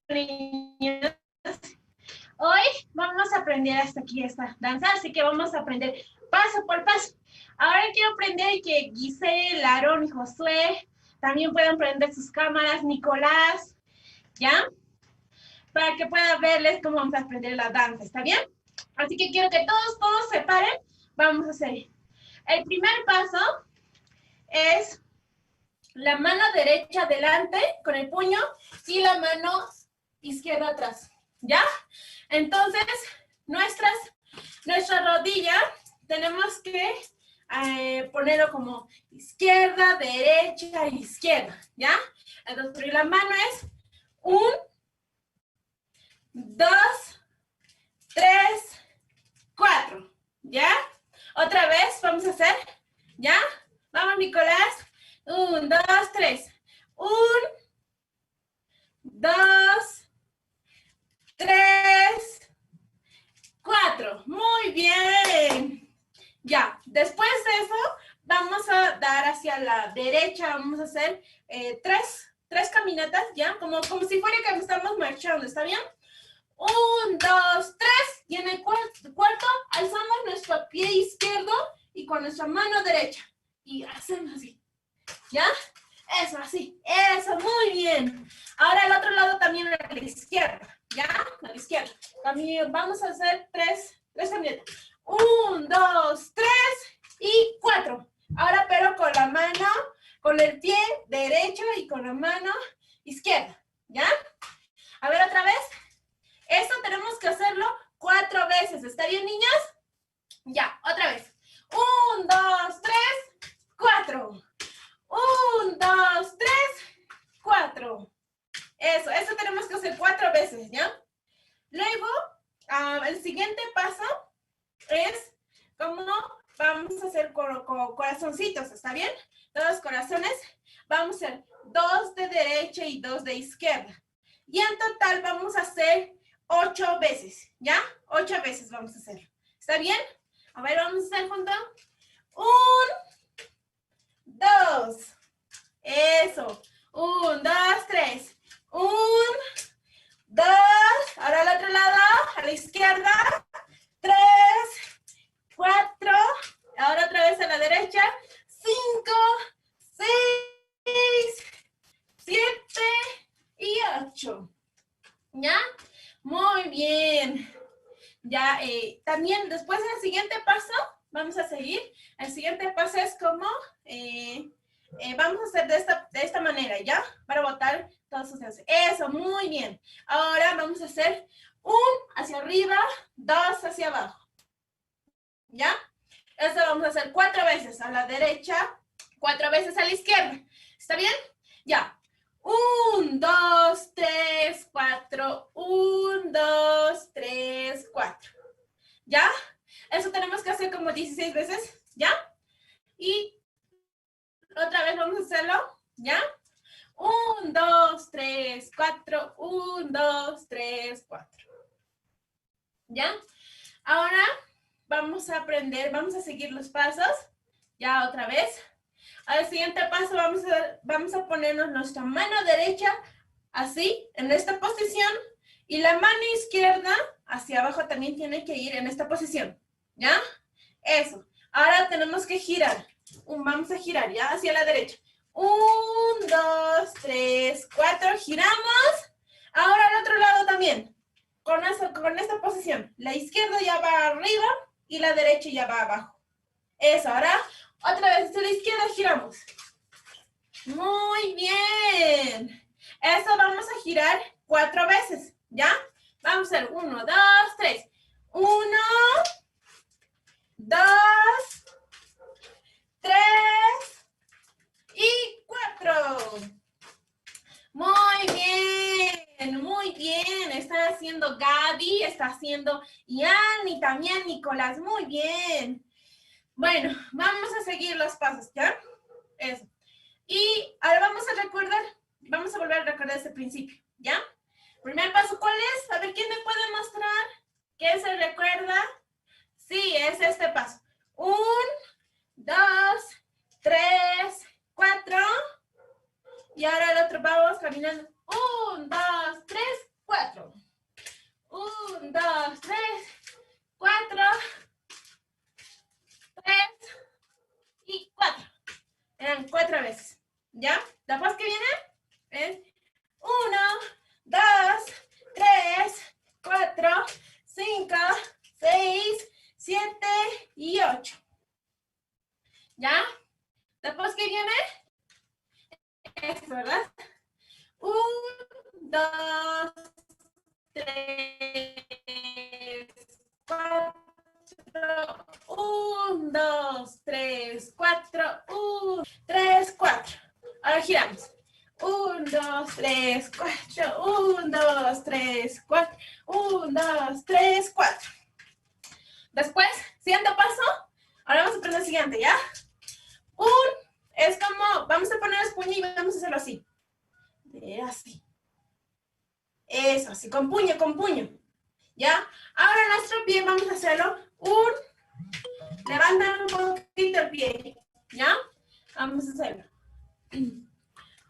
Niños, hoy vamos a aprender hasta aquí esta danza, así que vamos a aprender paso por paso. Ahora quiero aprender que Giselle, Aaron y Josué también puedan prender sus cámaras, Nicolás, ¿ya? Para que puedan verles cómo vamos a aprender la danza, ¿está bien? Así que quiero que todos se paren, vamos a hacer. El primer paso es la mano derecha adelante con el puño y la mano izquierda atrás, ¿ya? Entonces, nuestra rodilla tenemos que ponerlo como izquierda, derecha, izquierda, ¿ya? Entonces, la mano es 1, 2, 3, 4, ¿ya? Otra vez, vamos a hacer, ¿ya? Vamos, Nicolás. 1, 2, 3. 1, 2, 3, 4. Muy bien. Ya, después de eso, vamos a dar hacia la derecha. Vamos a hacer tres caminatas, ¿ya? Como si fuera que estamos marchando, ¿está bien? 1, 2, 3. Y en el cuarto, alzamos nuestro pie izquierdo y con nuestra mano derecha. Y hacemos así. ¿Ya? Eso, así. Eso, muy bien. Ahora al otro lado también a la izquierda. ¿Ya? A la izquierda. También vamos a hacer tres caminatas. 1, 2, 3 y 4. Ahora pero con la mano, con el pie derecho y con la mano izquierda. ¿Ya? A ver, otra vez. Esto tenemos que hacerlo 4 veces. ¿Está bien, niñas? Ya, otra vez. 1, 2, 3, 4. 1, 2, 3, 4. Eso tenemos que hacer 4 veces, ¿ya? Luego, el siguiente paso es cómo vamos a hacer corazoncitos, ¿está bien? Todos corazones. Vamos a hacer 2 de derecha y 2 de izquierda. Y en total vamos a hacer 8 veces, ¿ya? 8 veces vamos a hacer. ¿Está bien? A ver, vamos a hacer juntos. 1, 2. Eso. 1, 2, 3. 1, 2. Ahora al otro lado, a la izquierda. 3, 4. Ahora otra vez a la derecha. 5, 6, 7 y 8. ¿Ya? Muy bien. Ya, también después del siguiente paso, vamos a seguir. El siguiente paso es como, vamos a hacer de esta manera, ¿ya? Para botar todos ustedes. Eso, muy bien. Ahora vamos a hacer 1 hacia arriba, 2 hacia abajo. ¿Ya? Esto vamos a hacer 4 veces a la derecha, 4 veces a la izquierda. ¿Está bien? Ya. 1, 2, 3, 4. 1, 2, 3, 4. ¿Ya? Eso tenemos que hacer como 16 veces. ¿Ya? Y otra vez vamos a hacerlo. ¿Ya? 1, 2, 3, 4. 1, 2, 3, 4. ¿Ya? Ahora vamos a aprender, vamos a seguir los pasos. Ya otra vez. Al siguiente paso vamos a ponernos nuestra mano derecha así, en esta posición. Y la mano izquierda hacia abajo también tiene que ir en esta posición. ¿Ya? Eso. Ahora tenemos que girar. Vamos a girar, ¿ya? Hacia la derecha. 1, 2, 3, 4. Giramos. Ahora al otro lado también. Con esta posición. La izquierda ya va arriba y la derecha ya va abajo. Eso. Ahora otra vez hacia la izquierda giramos. Muy bien. Eso vamos a girar 4 veces. ¿Ya? Vamos a hacer 1, 2, 3. 1, 2, 3 y 4. Muy bien, muy bien. Está haciendo Gaby, está haciendo Ian y también Nicolás. Muy bien. Bueno, vamos a seguir los pasos, ¿ya? Eso. Y ahora vamos a volver a recordar ese principio, ¿ya? Primer paso, ¿cuál es? A ver, ¿quién me puede mostrar? ¿Qué se recuerda? Sí, es este paso. 1, 2, 3, 4. Y ahora el otro vamos caminando. 1, 2, 3, 4. 1, 2, 3, 4. 3 y 4. Eran 4 veces. ¿Ya? Después que viene es 1, 2, 3, 4, 5, 6, 7 y 8. ¿Ya? Después que viene es, ¿verdad? 1, 2, 3, 4. 1, 2, 3, 4. 1, 3, 4. Ahora giramos. 1, 2, 3, 4. 1, 2, 3, 4. 1, 2, 3, 4. Después, siguiente paso. Ahora vamos a poner el siguiente, ¿ya? Es como, vamos a poner el puño y vamos a hacerlo así. Así. Eso, así, con puño, con puño. ¿Ya? Ahora nuestro pie vamos a hacerlo levantan un poquito el pie, ¿ya? Vamos a hacerlo.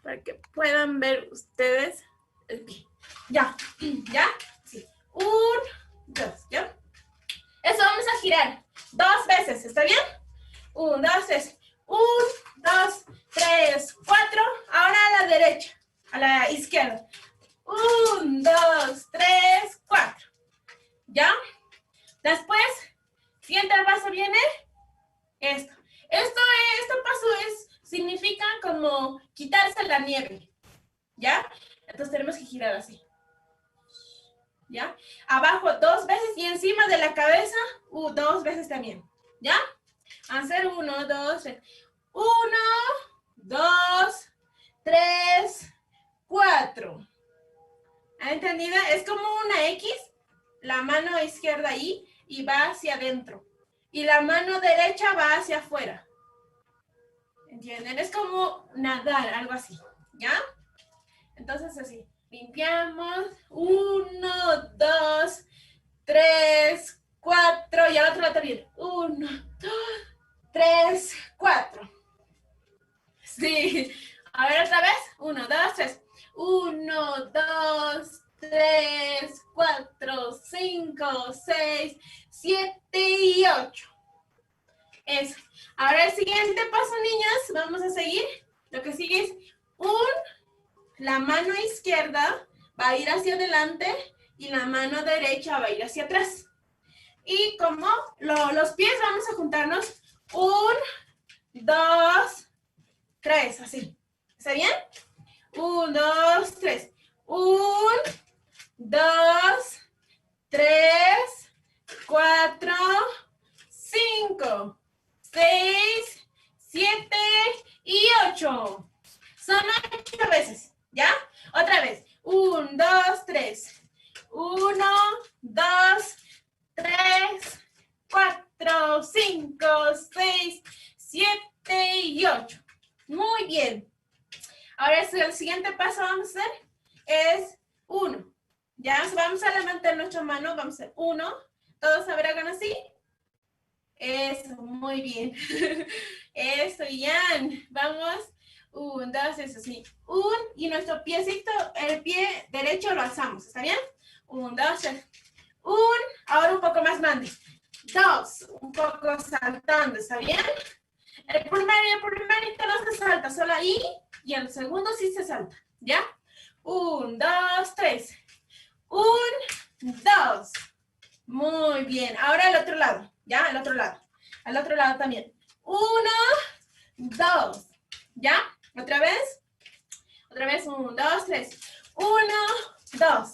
Para que puedan ver ustedes el pie. Ya, ¿ya? Sí. 1, 2, ¿ya? Eso vamos a girar 2 veces, ¿está bien? 1, 2, 3. 1, 2, 3, 4. Ahora a la derecha, a la izquierda. 1, 2, 3, 4. ¿Ya? Después, siguiente paso viene esto. Este paso significa como quitarse la nieve. ¿Ya? Entonces tenemos que girar así. ¿ya? Abajo 2 veces y encima de la cabeza 2 veces también, ¿ya? Vamos a hacer 1, 2, 3. 1, 2, 3, 4. ¿Ha entendido? Es como una X, la mano izquierda ahí y va hacia adentro. Y la mano derecha va hacia afuera. ¿Entienden? Es como nadar, algo así, ¿ya? Entonces así, limpiamos. 1, 2, 3, 4. Y al otro lado también. 1, 2, 3, 4. Sí. A ver otra vez. 1, 2, 3. 1, 2, 3, 4, 5, 6, 7 y 8. Eso. Ahora el siguiente paso, niñas, vamos a seguir. Lo que sigue es la mano izquierda va a ir hacia adelante y la mano derecha va a ir hacia atrás. Y como los pies vamos a juntarnos. 1, 2, 3, así. ¿Está bien? 1, 2, 3. 1, 2, 3, 4, 5, 6, 7 y 8. Son 8 veces, ¿ya? Otra vez. 1, 2, 3. 1, 2, 3, 4, 5, 6, 7 y 8. Muy bien. Ahora el siguiente paso vamos a hacer es 1. Ya vamos a levantar nuestra mano, vamos a hacer 1. Todos hagan así. Eso, muy bien. Eso, Ian. Vamos. 1, 2, eso sí. 1 y nuestro piecito, el pie derecho lo alzamos, ¿está bien? 1, 2, 3. 1, ahora un poco más grande. 2, un poco saltando, ¿está bien? El primerito no se salta, solo ahí. Y el segundo sí se salta, ¿ya? 1, 2, 3. 1, 2. Muy bien. Ahora el otro lado, ¿ya? El otro lado. Al otro lado también. 1, 2. ¿Ya? ¿Otra vez? Otra vez. 1, 2, 3. 1, 2.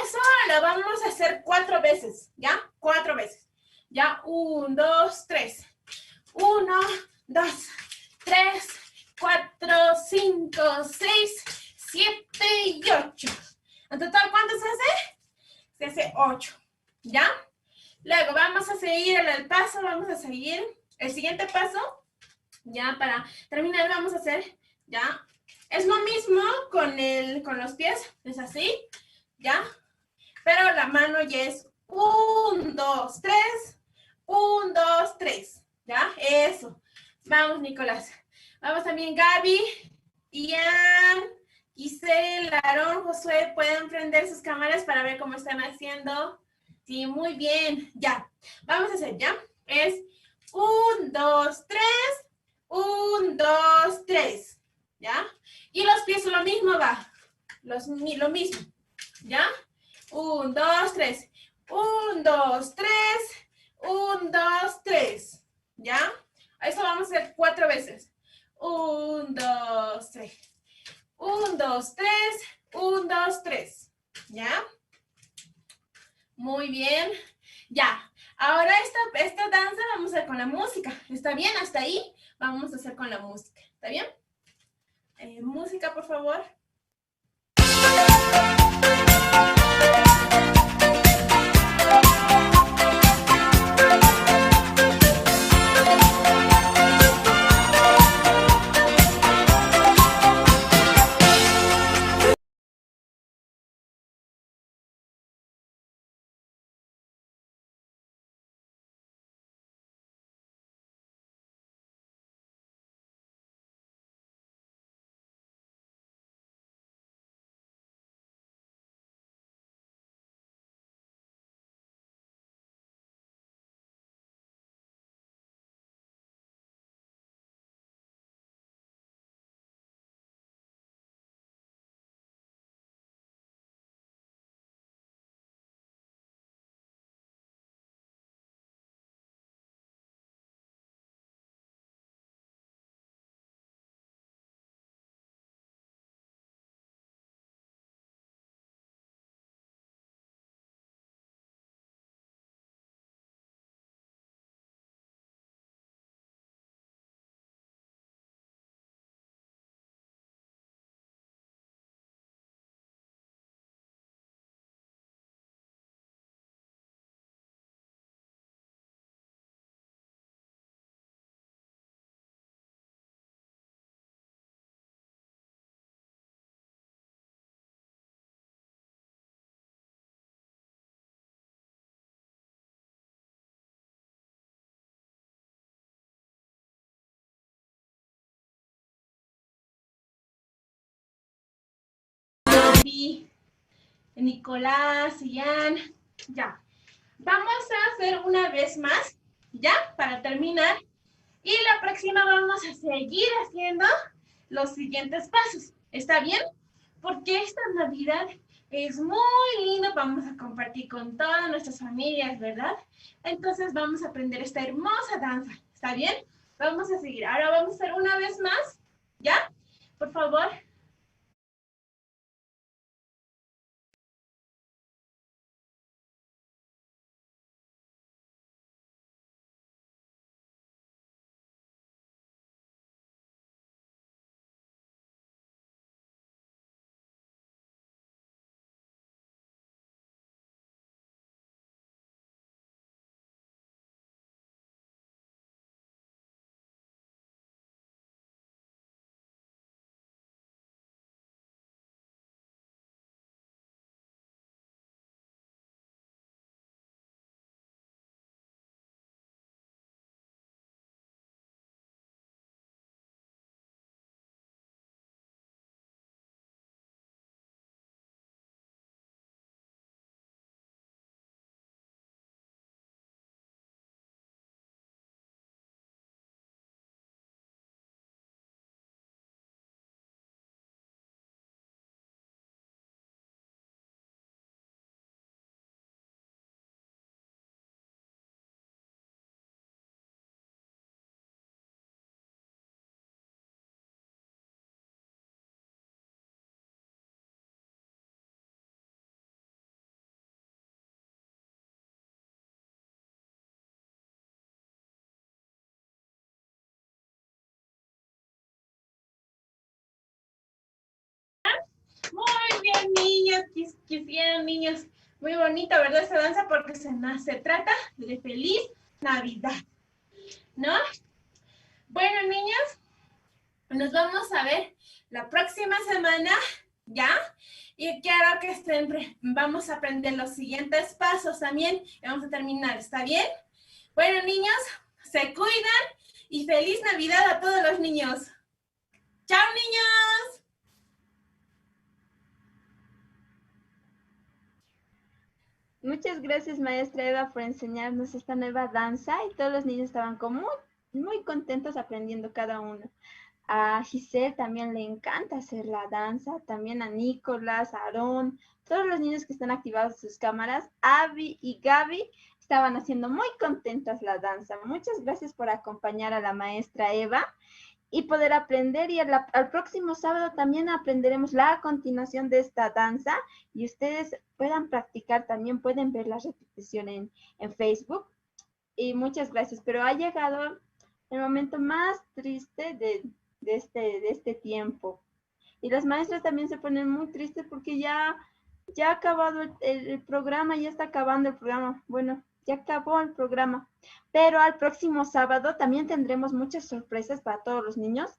Eso lo vamos a hacer 4 veces, ¿ya? 4 veces. ¿Ya? 1, 2, 3. 1, 2, 3, 4, 5, 6, 7 y 8. ¿En total cuánto se hace? Se hace 8. ¿Ya? Luego vamos a seguir el paso, vamos a seguir el siguiente paso. Ya para terminar vamos a hacer, ya, es lo mismo con los pies, es así, ya, pero la mano ya es 1, 2, 3, 1, 2, 3, ya, eso. Vamos, Nicolás. Vamos también, Gaby, Ian, Giselle, Aarón, Josué, pueden prender sus cámaras para ver cómo están haciendo. Sí, muy bien, ya. Vamos a hacer, ya, es 1, 2, 3. 1, 2, 3, ¿ya? Y los pies lo mismo va, lo mismo, ¿ya? 1, 2, 3, 1, 2, 3, 1, 2, 3, ¿ya? Eso vamos a hacer 4 veces. 1, 2, 3, 1, 2, 3, 1, 2, 3, ¿ya? Muy bien, ya. Ahora esta danza vamos a hacer con la música, ¿está bien? Hasta ahí vamos a hacer con la música, ¿está bien? Música, por favor. Gaby, Nicolás, Ian. Ya. Vamos a hacer una vez más, ya, para terminar. Y la próxima vamos a seguir haciendo los siguientes pasos. ¿Está bien? Porque esta Navidad es muy lindo. Vamos a compartir con todas nuestras familias, ¿verdad? Entonces vamos a aprender esta hermosa danza. ¿Está bien? Vamos a seguir. Ahora vamos a hacer una vez más. ¿Ya? Por favor. Muy bien, niños. Quisieron, niños. Muy bonita, ¿verdad? Esta danza porque se trata de feliz Navidad, ¿no? Bueno, niños, nos vamos a ver la próxima semana, ¿ya? Y quiero que vamos a aprender los siguientes pasos también y vamos a terminar, ¿está bien? Bueno, niños, se cuidan y feliz Navidad a todos los niños. ¡Chao, niños! Muchas gracias, maestra Eva, por enseñarnos esta nueva danza y todos los niños estaban como muy contentos aprendiendo cada uno. A Giselle también le encanta hacer la danza, también a Nicolás, a Aarón, todos los niños que están activados sus cámaras, Abby y Gaby estaban haciendo muy contentas la danza. Muchas gracias por acompañar a la maestra Eva y poder aprender, y al próximo sábado también aprenderemos la continuación de esta danza y ustedes puedan practicar, también pueden ver la repetición en Facebook. Y muchas gracias, pero ha llegado el momento más triste de este tiempo. Y las maestras también se ponen muy tristes porque ya ha acabado el programa, ya está acabando el programa. Bueno, ya acabó el programa. Pero al próximo sábado también tendremos muchas sorpresas para todos los niños.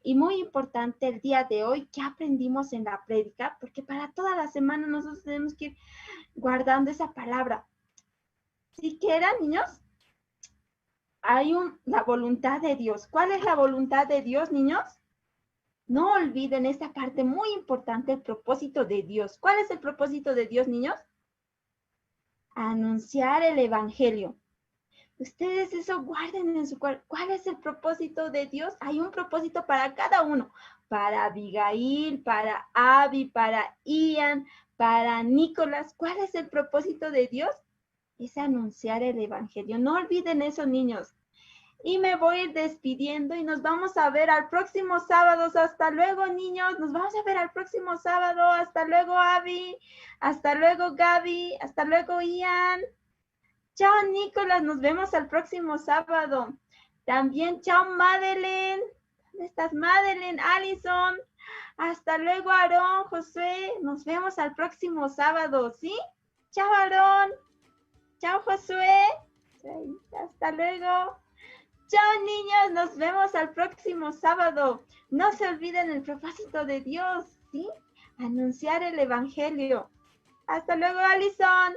Y muy importante el día de hoy, ¿qué aprendimos en la prédica? Porque para toda la semana nosotros tenemos que ir guardando esa palabra. ¿Sí que eran, niños? Hay la voluntad de Dios. ¿Cuál es la voluntad de Dios, niños? No olviden esta parte muy importante, el propósito de Dios. ¿Cuál es el propósito de Dios, niños? Anunciar el evangelio. Ustedes eso guarden en su cuerpo. ¿Cuál es el propósito de Dios? Hay un propósito para cada uno. Para Abigail, para Abby, para Ian, para Nicolás. ¿Cuál es el propósito de Dios? Es anunciar el evangelio. No olviden eso, niños. Y me voy a ir despidiendo y nos vamos a ver al próximo sábado. Hasta luego, niños. Nos vamos a ver al próximo sábado. Hasta luego, Abby. Hasta luego, Gaby. Hasta luego, Ian. Chao, Nicolás. Nos vemos al próximo sábado. También, chao, Madeleine. ¿Dónde estás, Madeleine? Allison. Hasta luego, Aarón, Josué. Nos vemos al próximo sábado, ¿sí? Chao, Aarón. Chao, Josué. Hasta luego. Chao, niños, nos vemos al próximo sábado. No se olviden el propósito de Dios, ¿sí? Anunciar el evangelio. Hasta luego, Allison.